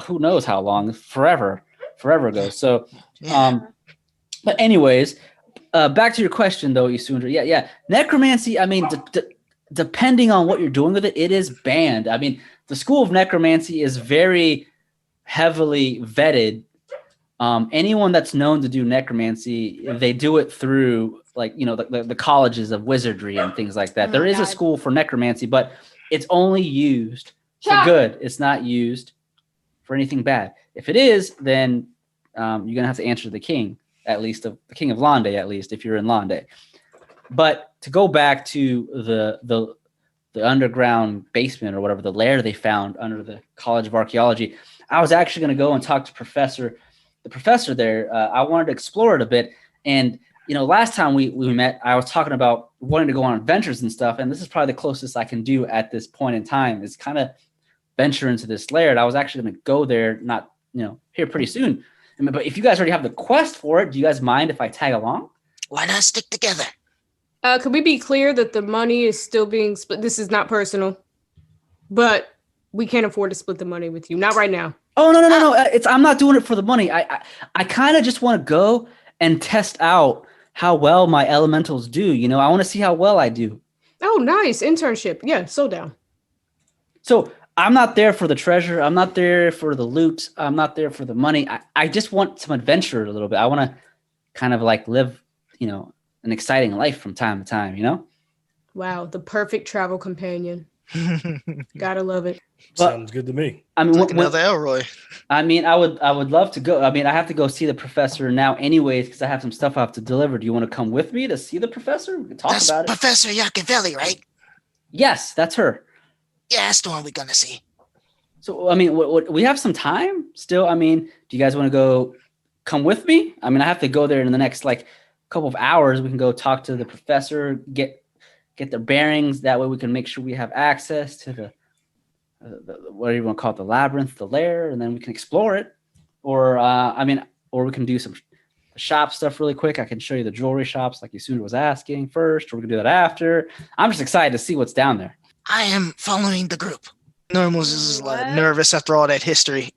who knows how long, forever ago. So, but anyways, back to your question though, Isundra. Yeah. Necromancy, I mean, depending on what you're doing with it, it is banned. I mean, the school of necromancy is very heavily vetted. Anyone that's known to do necromancy, they do it through the colleges of wizardry and things like that. Oh There my is a God. school for necromancy, but it's only used for good. It's not used for anything bad. If it is, then you're gonna have to answer the king, at least the king of Londe, at least if you're in Londe. But to go back to the underground basement or whatever, the lair they found under the College of Archaeology, I was actually going to go and talk to the professor there. I wanted to explore it a bit. And, last time we met, I was talking about wanting to go on adventures and stuff. And this is probably the closest I can do at this point in time is kind of venture into this lair. And I was actually going to go there, not, here pretty soon. But if you guys already have the quest for it, do you guys mind if I tag along? Why not stick together? Could we be clear that the money is still being split? This is not personal, but we can't afford to split the money with you. Not right now. Oh no! I'm not doing it for the money. I kind of just want to go and test out how well my elementals do. You know, I want to see how well I do. Oh, nice internship. Yeah, so down. So I'm not there for the treasure. I'm not there for the loot. I'm not there for the money. I just want some adventure a little bit. I want to kind of like live, you know, an exciting life from time to time, you know? Wow, the perfect travel companion. Gotta love it. But- Sounds good to me. I mean, Like another Elroy. I mean, I would love to go. I mean, I have to go see the professor now anyways because I have some stuff I have to deliver. Do you want to come with me to see the professor? We can talk That's about it. Professor Yakivelli, right? Yes, that's her. Yeah, that's the one we're gonna see. So, I mean, we have some time still. I mean, do you guys want to go come with me? I mean, I have to go there in the next like couple of hours. We can go talk to the professor, get their bearings. That way we can make sure we have access to the what do you want to call it? The labyrinth, the lair, and then we can explore it. Or, or we can do some shop stuff really quick. I can show you the jewelry shops like Isundra was asking first, or we can do that after. I'm just excited to see what's down there. I am following the group. Normals is What? nervous after all that history.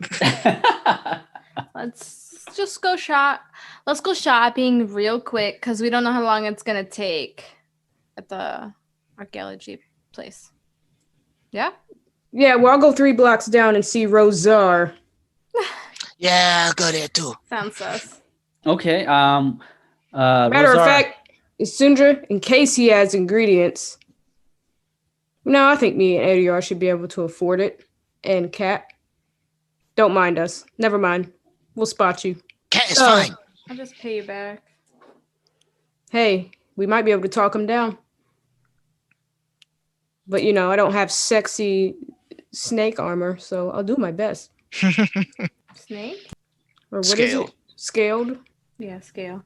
Let's just go shop. Let's go shopping real quick because we don't know how long it's gonna take at the archaeology place. Yeah. Yeah, well, I'll go 3 blocks down and see Rosar. Yeah, I'll go there too. Sounds sus. Okay. Matter Rosar- of fact, Isundra, in case he has ingredients. No, I think me and Adiar should be able to afford it. And Cat, don't mind us. Never mind. We'll spot you. Cat is Oh. fine. I'll just pay you back. Hey, we might be able to talk him down. But, you know, I don't have sexy snake armor, so I'll do my best. Snake? Or what is Scale. it? Scaled? Yeah, scale.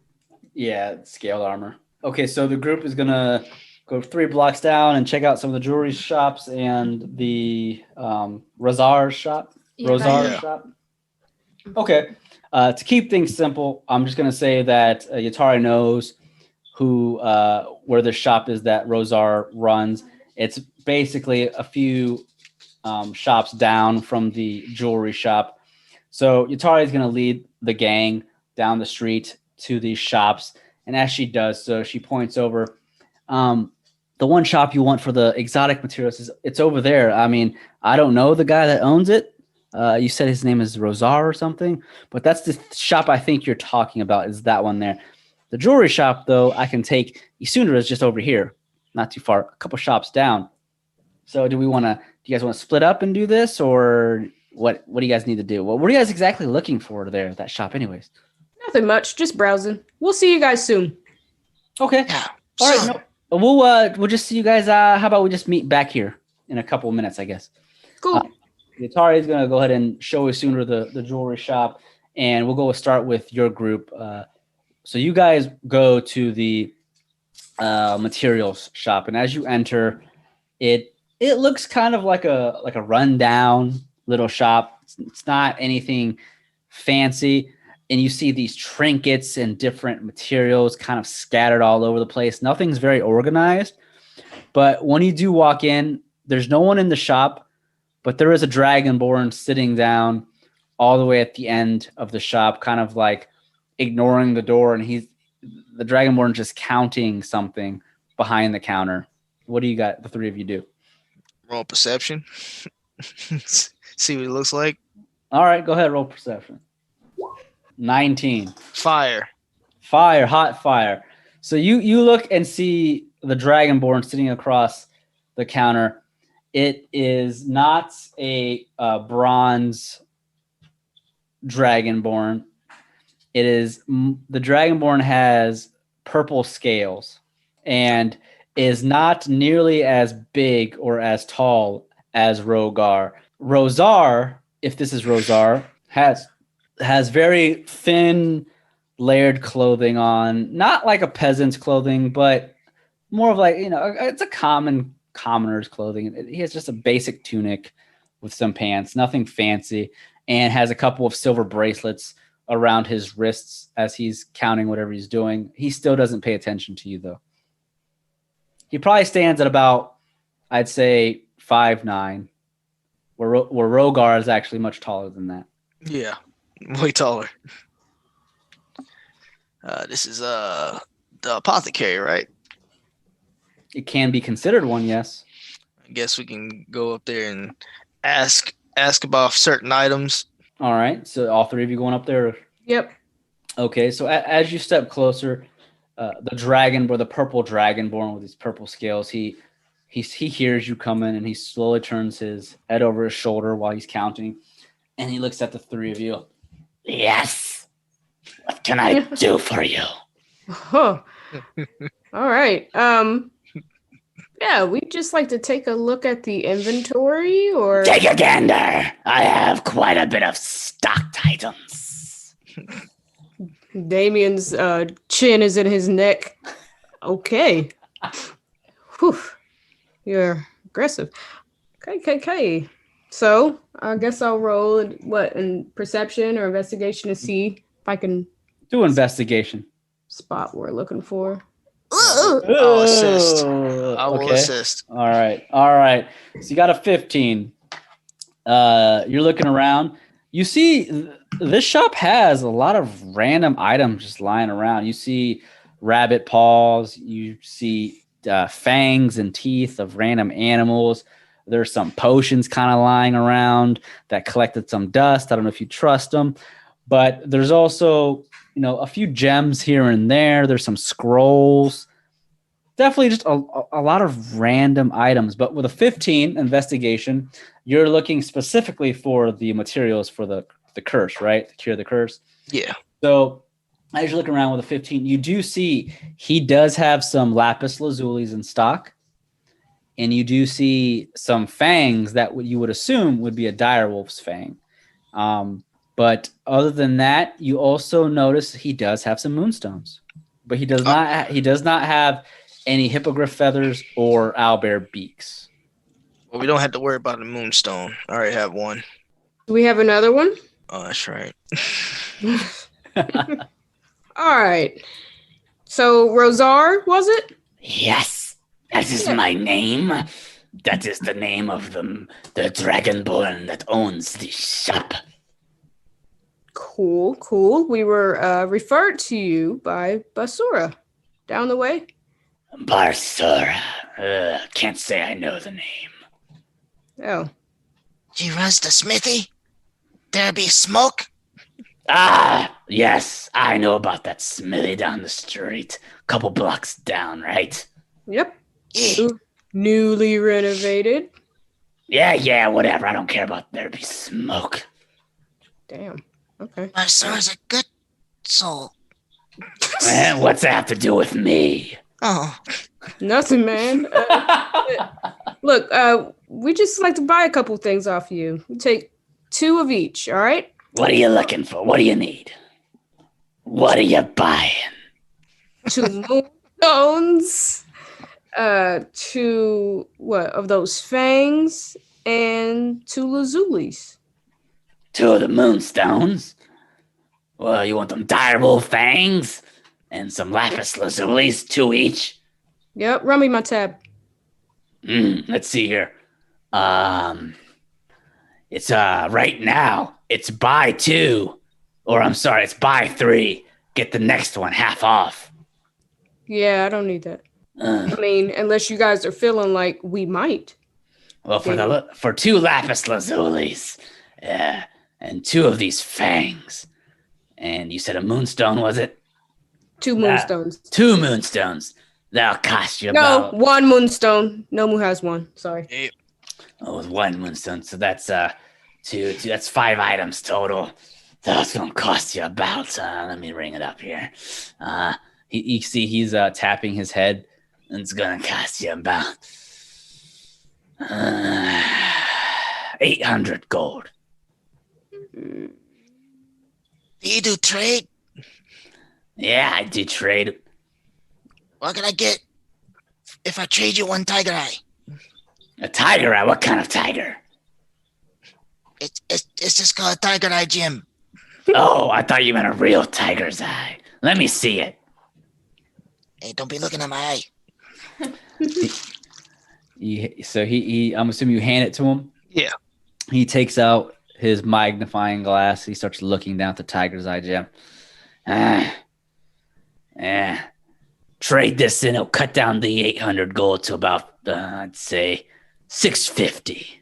Yeah, scaled armor. Okay, so the group is gonna go 3 blocks down and check out some of the jewelry shops and the Rosar shop. Yeah, Rosar Yeah. shop. Okay. To keep things simple, I'm just gonna say that Yatari knows who where the shop is that Rosar runs. It's basically a few shops down from the jewelry shop. So Yatari is gonna lead the gang down the street to these shops, and as she does so, she points over. The one shop you want for the exotic materials it's over there. I mean, I don't know the guy that owns it. You said his name is Rosar or something, but that's the shop I think you're talking about is that one there. The jewelry shop, though, I can take. Isundra is just over here, not too far, a couple shops down. So do you guys want to split up and do this, or what do you guys need to do? What are you guys exactly looking for there at that shop anyways? Nothing much, just browsing. We'll see you guys soon. Okay. Yeah. All right. soon. No, we'll just see you guys. How about we just meet back here in a couple of minutes, I guess. Cool. Atari is going to go ahead and show Isundra the jewelry shop, and we'll start with your group. So you guys go to the materials shop, and as you enter, it looks kind of like a rundown little shop. It's not anything fancy, and you see these trinkets and different materials kind of scattered all over the place. Nothing's very organized, but when you do walk in, there's no one in the shop. But there is a dragonborn sitting down all the way at the end of the shop, kind of like ignoring the door. And the dragonborn just counting something behind the counter. What do you got? The 3 of you do. Roll perception. See what it looks like. All right, go ahead. Roll perception. 19. Fire. Fire, hot fire. So you look and see the dragonborn sitting across the counter. It is not a bronze dragonborn. It is the dragonborn has purple scales and is not nearly as big or as tall as Rogar. Rosar, if this is Rosar, has very thin layered clothing on, not like a peasant's clothing, but more of like, it's a commoner's clothing. He has just a basic tunic with some pants, nothing fancy, and has a couple of silver bracelets around his wrists as he's counting whatever he's doing. He still doesn't pay attention to you, though. He probably stands at about, I'd say, 5'9", where Rogar is actually much taller than that. Yeah, way taller. This is the apothecary, right? It can be considered one, yes. I guess we can go up there and ask about certain items. All right, so all three of you going up there? Yep. Okay, so as you step closer, the purple dragonborn with these purple scales, he hears you coming, and he slowly turns his head over his shoulder while he's counting, and he looks at the three of you. Yes. What can I do for you? Huh. All right. Yeah, we'd just like to take a look at the inventory, or Take a gander. I have quite a bit of stocked items. Damien's chin is in his neck. Okay. Whew. You're aggressive. Okay. So I guess I'll roll in perception or investigation to see if I can Do investigation. spot what we're looking for. I'll assist. I will Okay. assist. All right. So you got a 15. You're looking around. You see this shop has a lot of random items just lying around. You see rabbit paws. You see fangs and teeth of random animals. There's some potions kind of lying around that collected some dust. I don't know if you trust them, but there's also, a few gems here and there. There's some scrolls. Definitely just a lot of random items. But with a 15 investigation, you're looking specifically for the materials for the curse, right? To cure the curse. Yeah. So as you're looking around with a 15, you do see he does have some lapis lazulis in stock. And you do see some fangs that you would assume would be a direwolf's fang. But other than that, you also notice he does have some moonstones. But he does not have any hippogriff feathers or owlbear beaks. Well, we don't have to worry about the moonstone. I already have one. Do we have another one? Oh, that's right. All right. So Rosar, was it? Yes, that is my name. That is the name of the dragonborn that owns the shop. Cool. We were referred to you by Basura down the way. Barsura. Can't say I know the name. Oh. He runs the smithy? There be smoke? Ah, yes, I know about that smithy down the street. Couple blocks down, right? Yep. Yeah. Newly renovated. Yeah, whatever. I don't care about there be smoke. Damn. Okay. My son's a good soul. Man, what's that have to do with me? Oh, Nothing, man. Look, we just like to buy a couple things off you. We take 2 of each, all right? What are you looking for? What do you need? What are you buying? 2 moonstones. 2 of those fangs, and 2 lazulis. 2 of the moonstones. Well, you want them direwolf fangs and some lapis lazulis, 2 each. Yep, run me my tab. Let's see here. It's right now. It's buy 2, or I'm sorry, it's buy 3. Get the next one half off. Yeah, I don't need that. I mean, unless you guys are feeling like we might. Well, for 2 lapis lazulis, and 2 of these fangs, and you said a moonstone, was it? 2 moonstones. 2 moonstones. That'll cost you No, about 1 moonstone. Nomu has 1. Sorry. with 1 moonstone. So that's 2. That's 5 items total. That's gonna cost you about. Let me ring it up here. You see, he's tapping his head, and it's gonna cost you about 800 gold. do you do trade? Yeah, I do trade. What can I get if I trade you 1 tiger eye? A tiger eye? What kind of tiger? It's just called a tiger eye, Jim. Oh, I thought you meant a real tiger's eye. Let me see it. Hey, don't be looking at my eye. I'm assuming you hand it to him. Yeah. He takes out his magnifying glass. He starts looking down at the tiger's eye gem. Trade this in. It'll cut down the 800 gold to about, I'd say, 650.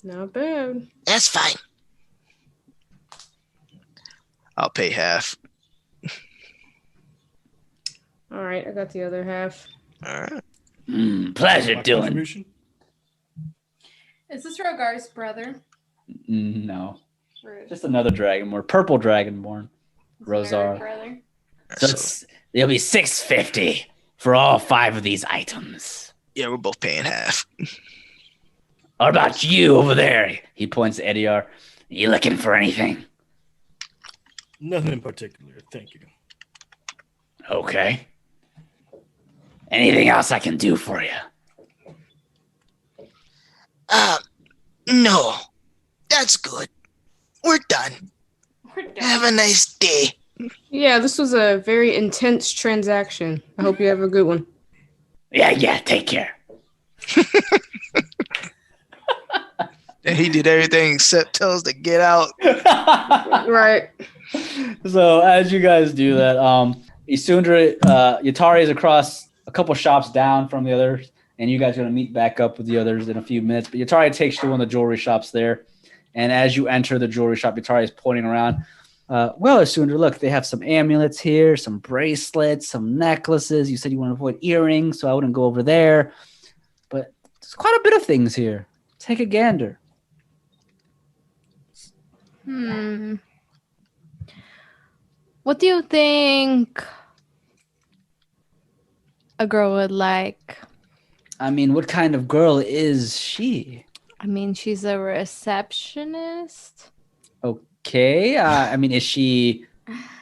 Not bad. That's fine. I'll pay half. All right, I got the other half. All right. Pleasure My doing. contribution? Is this Rogar's brother? No, Rude. just another dragonborn, purple dragonborn. Is it her Rosar. brother? So it'll be 650 for all 5 of these items. Yeah, we're both paying half. What about you over there? He points to Ediar. You looking for anything? Nothing in particular. Thank you. Okay. Anything else I can do for you? No. That's good. We're done. We're done. Have a nice day. Yeah, this was a very intense transaction. I hope you have a good one. Yeah, take care. And he did everything except tell us to get out. Right. So as you guys do that, Isundra, Yatari is across a couple shops down from the others, and you guys are going to meet back up with the others in a few minutes. But Yatari takes you to one of the jewelry shops there, and as you enter the jewelry shop, Yatari is pointing around. Well, Isundra, look, they have some amulets here, some bracelets, some necklaces. You said you want to avoid earrings, so I wouldn't go over there. But there's quite a bit of things here. Take a gander. What do you think a girl would like? I mean, what kind of girl is she? I mean, she's a receptionist. Okay. I mean, is she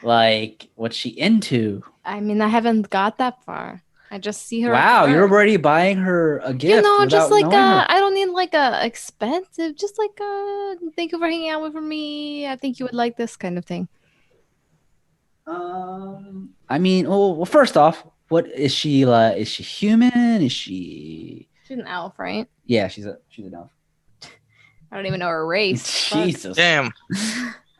like, what's she into? I mean, I haven't got that far. I just see her. Wow, at you're work. already buying her a gift. Just without like knowing her. I don't need like a expensive. Just like thank you for hanging out with me. I think you would like this kind of thing. I mean, well, first off, what is she like? Is she human? Is she? She's an elf, right? Yeah, she's an elf. I don't even know her race. Fuck. Jesus. Damn.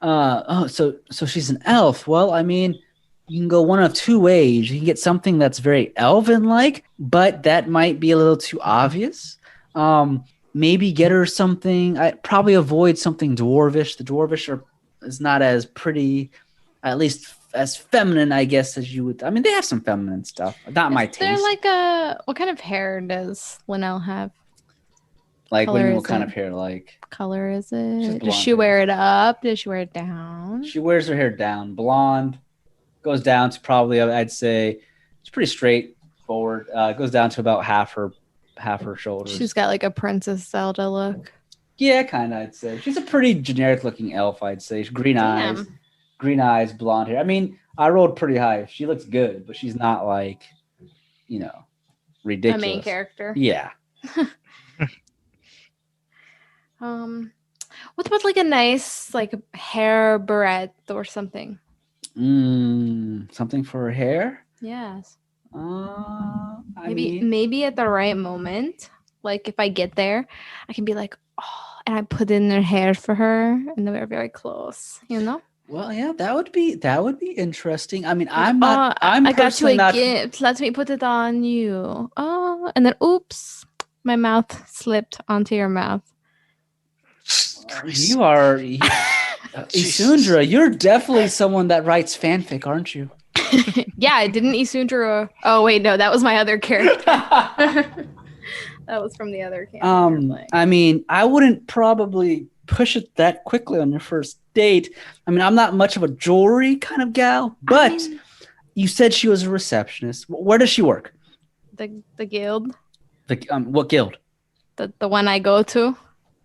So she's an elf. Well, I mean, you can go one of two ways. You can get something that's very elven-like, but that might be a little too obvious. Maybe get her something. I'd probably avoid something dwarvish. The dwarvish is not as pretty, at least as feminine, I guess, as you would. I mean, they have some feminine stuff. Not my taste. They're like what kind of hair does Linnell have? Like, color what is kind it? of hair? Like, Color is She's it? Does blonde she hair. wear it up? Does she wear it down? she wears her hair down, blonde, goes down to probably, I'd say, it's pretty straightforward. Goes down to about half her shoulders. She's got like a Princess Zelda look. Yeah, kind of. I'd say she's a pretty generic-looking elf. I'd say she's green eyes, blonde hair. I mean, I rolled pretty high. She looks good, but she's not like, ridiculous. A main character. Yeah. What about like a nice like hair barrette or something? Something for her hair. Yes. I Maybe mean, maybe at the right moment, like if I get there, I can be like, oh, and I put in her hair for her, and then we're very close, well, yeah, that would be interesting. I mean, Like, I'm not. I'm I got you personally a not. gift. Let me put it on you. Oh, and then oops, my mouth slipped onto your mouth. You are Isundra. You're definitely someone that writes fanfic, aren't you? Yeah, didn't Isundra? Oh wait, no, that was my other character. That was from the other campaign. I mean, I wouldn't probably push it that quickly on your first date. I mean, I'm not much of a jewelry kind of gal, but you said she was a receptionist. Where does she work? the guild, What guild? the one I go to,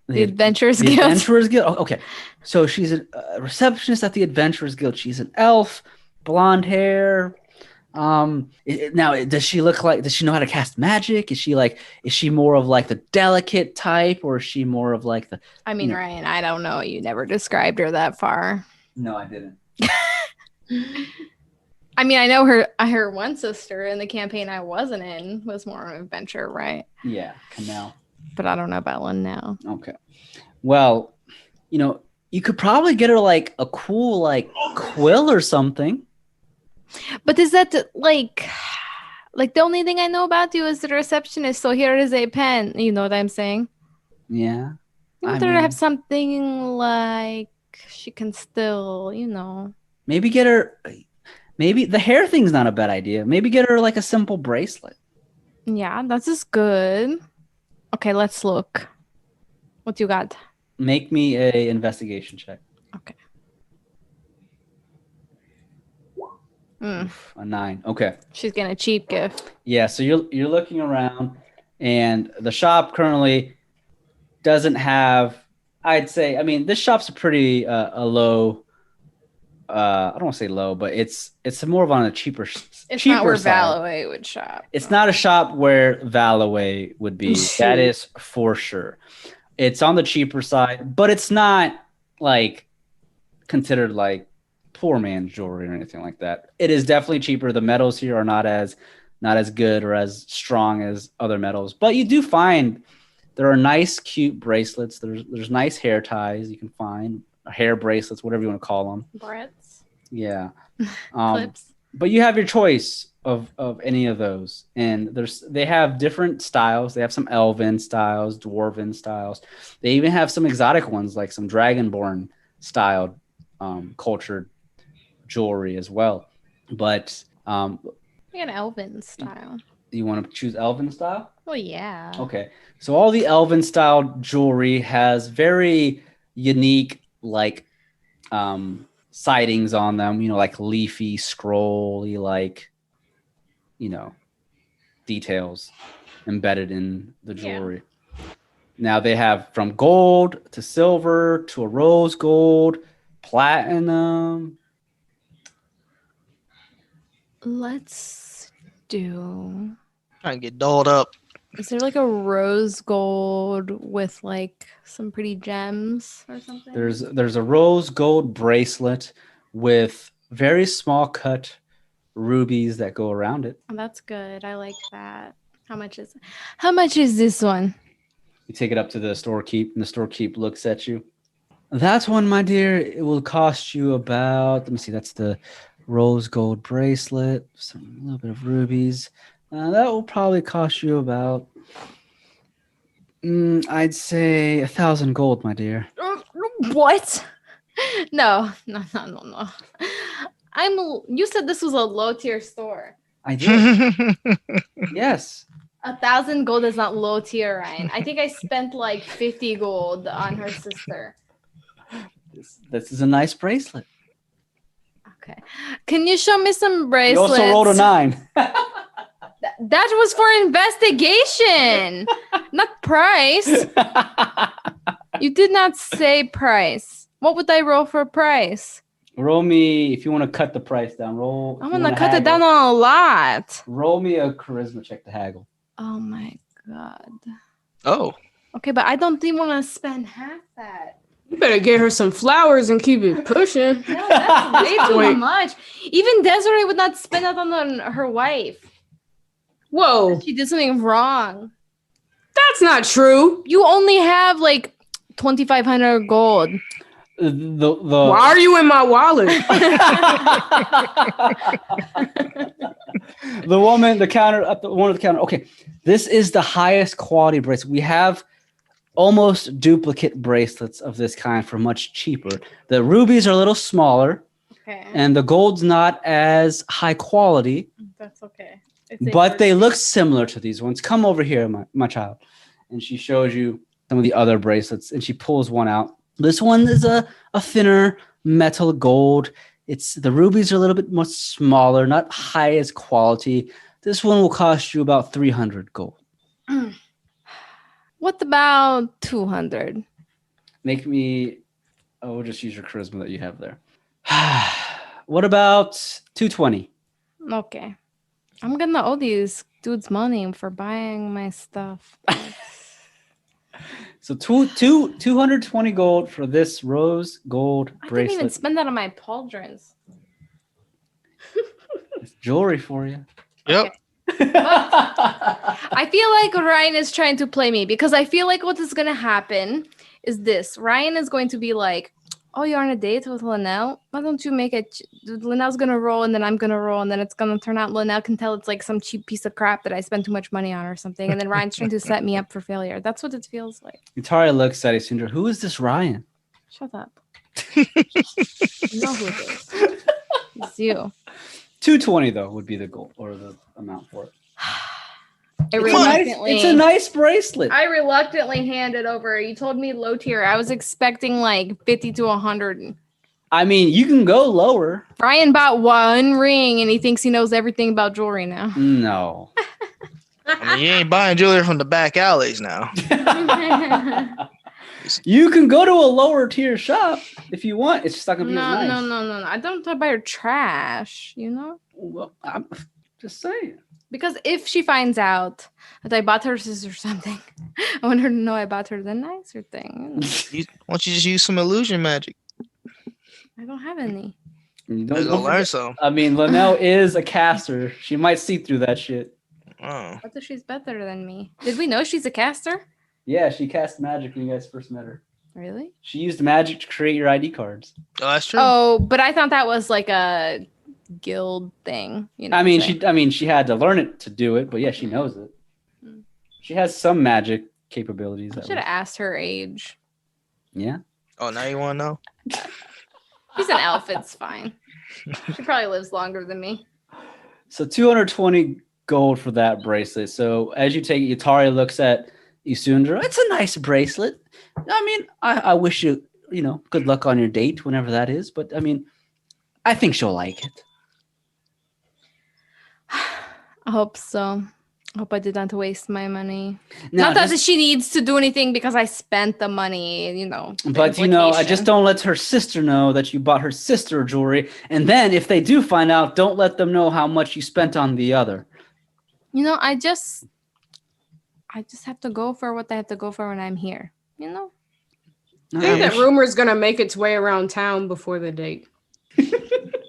the Adventurers The Guild. Adventurers Guild. Oh, okay, so she's a receptionist at the Adventurers Guild. She's an elf, blonde hair. Now, does she look like? Does she know how to cast magic? Is she more of like the delicate type, or is she more of like the? I mean, Ryan, I don't know. You never described her that far. No, I didn't. I mean, I know her one sister in the campaign I wasn't in was more of an adventure, right? Yeah, Canal. But I don't know about Lynn now. Okay. Well, you could probably get her like a cool like quill or something. But is that like the only thing I know about you is the receptionist? So here is a pen. You know what I'm saying? Yeah. You I want her to mean, have something like she can still, maybe get her. Maybe the hair thing's not a bad idea. Maybe get her like a simple bracelet. Yeah, that's just good. Okay, let's look. What you got? Make me a investigation check. Okay. Oof, a 9. Okay. She's getting a cheap gift. Yeah. So you're looking around, and the shop currently doesn't have. I'd say. I mean, this shop's a pretty a low. I don't want to say low, but it's more of on a cheaper It's cheaper not where side. Valaway would shop. It's not a shop where Valaway would be. That is for sure. It's on the cheaper side, but it's not like considered like poor man's jewelry or anything like that. It is definitely cheaper. The metals here are not as good or as strong as other metals, but you do find there are nice, cute bracelets. There's nice hair ties you can find, hair bracelets, whatever you want to call them. Barrettes. Yeah. Clips. But you have your choice of any of those, and they have different styles. They have some elven styles, dwarven styles. They even have some exotic ones like some dragonborn styled cultured jewelry as well. But We got an elven style. you want to choose elven style? Well, yeah. Okay. So all the elven style jewelry has very unique like sightings on them, like leafy, scrolly, like, details embedded in the jewelry. Yeah. Now they have from gold to silver to a rose gold, platinum. Let's do. Trying to get dolled up. Is there like a rose gold with like some pretty gems or something? There's a rose gold bracelet with very small cut rubies that go around it. Oh, that's good. I like that. How much is this one? You take it up to the storekeep, and the storekeep looks at you. That one, my dear, it will cost you about. Let me see. That's the rose gold bracelet. A little bit of rubies. That will probably cost you about. I'd say 1,000 gold, my dear. What? No. You said this was a low tier store. I did. Yes. 1,000 gold is not low tier, Ryan. I think I spent like 50 gold on her sister. This is a nice bracelet. Okay. Can you show me some bracelets? You also rolled a 9. That was for investigation, not price. You did not say price. What would I roll for price? Roll me, if you want to cut the price down, roll. I want to cut it down on a lot. Roll me a charisma check to haggle. Oh my god. Oh. Okay, but I don't even want to spend half that. You better get her some flowers and keep it pushing. No, that's way too much. Even Desiree would not spend that on her wife. Whoa. She did something wrong. That's not true. You only have like 2,500 gold. Why are you in my wallet? The woman, the counter, at the one at the counter. Okay, this is the highest quality bracelet. We have almost duplicate bracelets of this kind for much cheaper. The rubies are a little smaller, okay, and the gold's not as high quality. That's okay. But they look similar to these ones. Come over here, my child. And she shows you some of the other bracelets, and she pulls one out. This one is a thinner metal gold. The rubies are a little bit more smaller, not high as quality. This one will cost you about 300 gold. What about 200? Make me. Oh, we'll just use your charisma that you have there. What about 220? Okay. I'm gonna owe these dudes money for buying my stuff. So 220 gold for this rose gold bracelet. I didn't even spend that on my pauldrons. It's jewelry for you. Yep. I feel like Ryan is trying to play me because I feel like what is going to happen is this. Ryan is going to be like, oh, you're on a date with Linnell? Why don't you make it? Linnell's going to roll and then I'm going to roll and then it's going to turn out Linnell can tell it's like some cheap piece of crap that I spent too much money on or something. And then Ryan's trying to set me up for failure. That's what it feels like. Yutari looks at Isundra. Who is this Ryan? Shut up. You know who it is. It's you. 220 though would be the goal or the amount for it. It's a nice bracelet. I reluctantly handed over. You told me low tier. I was expecting like 50 to 100. I mean, you can go lower. Ryan bought one ring and he thinks he knows everything about jewelry now. No. I mean, you ain't buying jewelry from the back alleys now. You can go to a lower tier shop if you want. It's just not gonna be as nice. No. I don't buy her trash, you know? Well, I'm just saying. Because if she finds out that I bought her sister something, I want her to know I bought her the nicer thing. Why don't you just use some illusion magic? I don't have any. You You're gonna learn some. I mean, Linnell is a caster. She might see through that shit. Oh. What if she's better than me? Did we know she's a caster? Yeah, she cast magic when you guys first met her. Really? She used magic to create your ID cards. Oh, that's true. Oh, but I thought that was like a guild thing. You know. She had to learn it to do it, but yeah, she knows it. She has some magic capabilities. I should have asked her age. Yeah. Oh, now you want to know? She's an elf. It's fine. She probably lives longer than me. So 220 gold for that bracelet. So as you take it, Yutari looks at Isundra. It's a nice bracelet. I mean, I wish you, good luck on your date, whenever that is. But I mean, I think she'll like it. I hope so. I hope I did not waste my money. No, not that she needs to do anything because I spent the money, But I just don't let her sister know that you bought her sister jewelry. And then if they do find out, don't let them know how much you spent on the other. I just have to go for what I have to go for when I'm here. I think that rumor is gonna make its way around town before the date.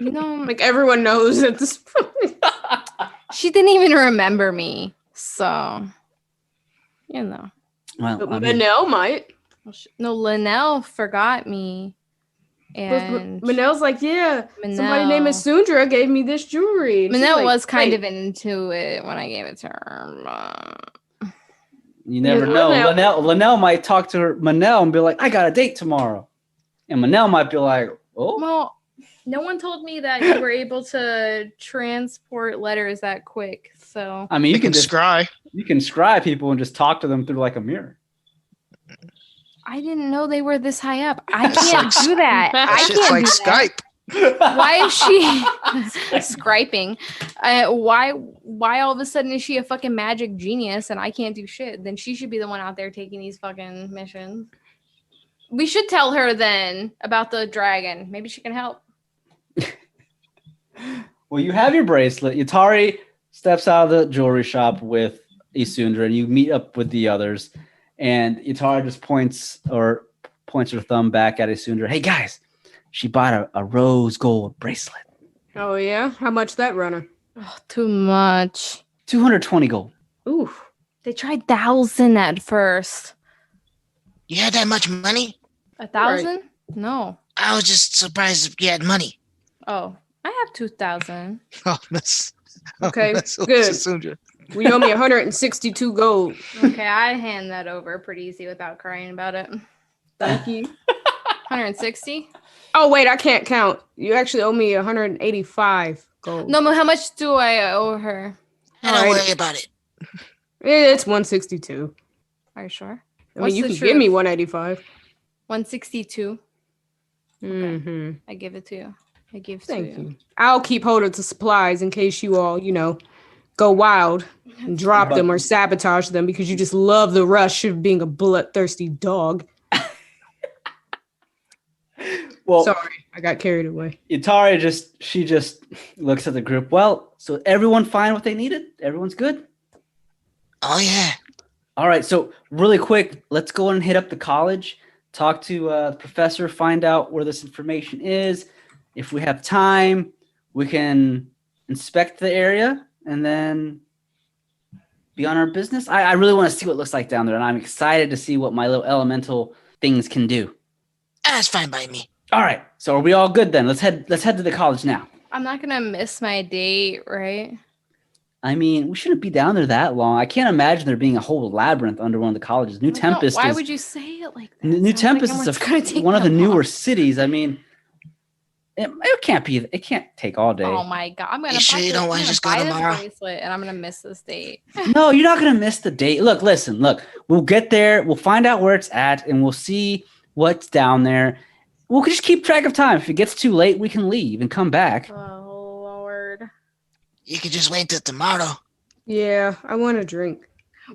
Like everyone knows at this point. She didn't even remember me, so Well, but Linnell might. No, Linnell forgot me, and Linnell's like, yeah, somebody named Isundra gave me this jewelry. Linnell was kind of into it when I gave it to her. You never know. Linnell might talk to her Manel and be like, I got a date tomorrow. And Manel might be like, oh. Well, no one told me that you were able to transport letters that quick. So I mean, you can scry. You can scry people and just talk to them through like a mirror. I didn't know they were this high up. I can't do that. That shit's like Skype. Why is she Skyping? Why all of a sudden is she a fucking magic genius and I can't do shit? Then she should be the one out there taking these fucking missions. We should tell her then about the dragon. Maybe she can help. Well, you have your bracelet. Yutari steps out of the jewelry shop with Isundra and you meet up with the others. And Yutari just points her thumb back at Isundra. Hey guys, she bought a rose gold bracelet. Oh yeah? How much that runner? Oh, too much. 220 gold. Ooh. They tried 1,000 at first. You had that much money? 1,000? Right. No. I was just surprised if you had money. Oh, I have 2,000. Oh, that's okay. That's good. We owe me 162 gold. Okay, I hand that over pretty easy without crying about it. Thank you. 160? Oh wait, I can't count. You actually owe me 185 gold. No, but how much do I owe her? Don't worry about it. It's 162. Are you sure? I mean, you can give me 185. 162. Mm-hmm. I give it to you. Thank you. I'll keep hold of the supplies in case you all, go wild and drop them or sabotage them because you just love the rush of being a bloodthirsty dog. Well, sorry, I got carried away. Yutari just looks at the group. Well, so everyone find what they needed? Everyone's good? Oh yeah. All right, so really quick, let's go and hit up the college, talk to the professor, find out where this information is. If we have time, we can inspect the area, and then be on our business. I really want to see what it looks like down there, and I'm excited to see what my little elemental things can do. That's fine by me. All right, so are we all good then? Let's head to the college now. I'm not gonna miss my date, right? I mean, we shouldn't be down there that long. I can't imagine there being a whole labyrinth under one of the colleges. New Tempest. Why would you say it like that? New Tempest is one of the newer cities. I mean, it can't be. It can't take all day. Oh my god! I'm gonna. You sure you don't want to just go tomorrow? Bracelet and I'm gonna miss this date. No, you're not gonna miss the date. Look, we'll get there. We'll find out where it's at, and we'll see what's down there. We'll just keep track of time. If it gets too late, we can leave and come back. Oh Lord. You can just wait till tomorrow. Yeah, I want a drink.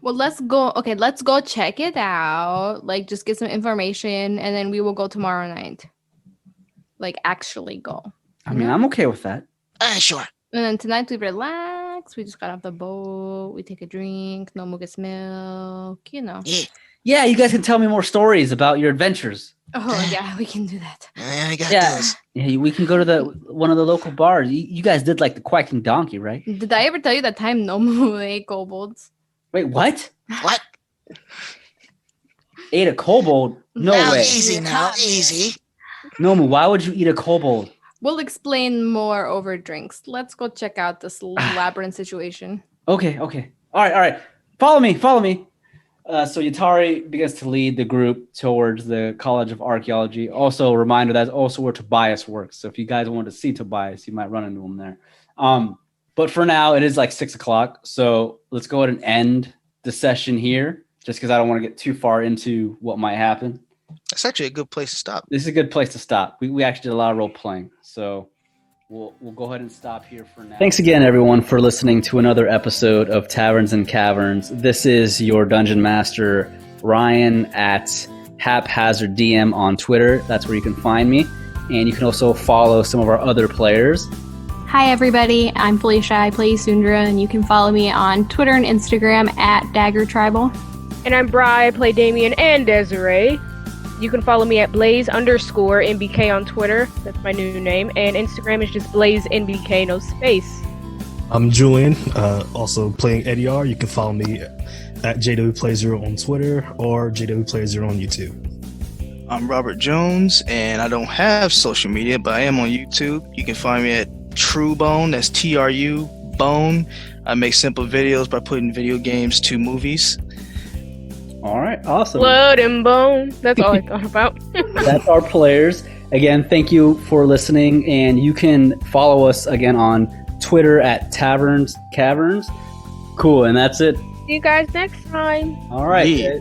Well, let's go. Okay, let's go check it out. Like, just get some information, and then we will go tomorrow night. Like, actually go. I mean, I'm okay with that. Sure. And then tonight we relax. We just got off the boat. We take a drink. No gets milk. You know. Yeah, you guys can tell me more stories about your adventures. Oh yeah, we can do that. I got this. Yeah, we can go to one of the local bars. You guys did like the quacking donkey, right? Did I ever tell you that time Nomu ate kobolds? Wait, what? What? Ate a kobold? No now, way. Easy now, easy. Nomu, why would you eat a kobold? We'll explain more over drinks. Let's go check out this labyrinth situation. Okay. All right. Follow me. So Yatari begins to lead the group towards the College of Archaeology. Also, a reminder, that's also where Tobias works. So if you guys want to see Tobias, you might run into him there. But for now, it is like 6 o'clock. So let's go ahead and end the session here, just because I don't want to get too far into what might happen. That's actually a good place to stop. This is a good place to stop. We actually did a lot of role playing. So we'll go ahead and stop here for now. Thanks again, everyone, for listening to another episode of Taverns and Caverns. This is your Dungeon Master, Ryan, at Haphazard DM on Twitter. That's where you can find me. And you can also follow some of our other players. Hi, everybody. I'm Felicia. I play Isundra, and you can follow me on Twitter and Instagram at Dagger Tribal. And I'm Bri. I play Damien and Desiree. You can follow me at Blaze_NBK on Twitter. That's my new name. And Instagram is just BlazeNBK, no space. I'm Julian, also playing Eddie R. You can follow me at JWPlay0 on Twitter or JWPlay0 on YouTube. I'm Robert Jones, and I don't have social media, but I am on YouTube. You can find me at TrueBone, that's TRU Bone. I make simple videos by putting video games to movies. All right, awesome. Blood and bone. That's all I thought about. That's our players. Again, thank you for listening, and you can follow us again on Twitter at Taverns Caverns. Cool, and that's it. See you guys next time. All right. Yeah.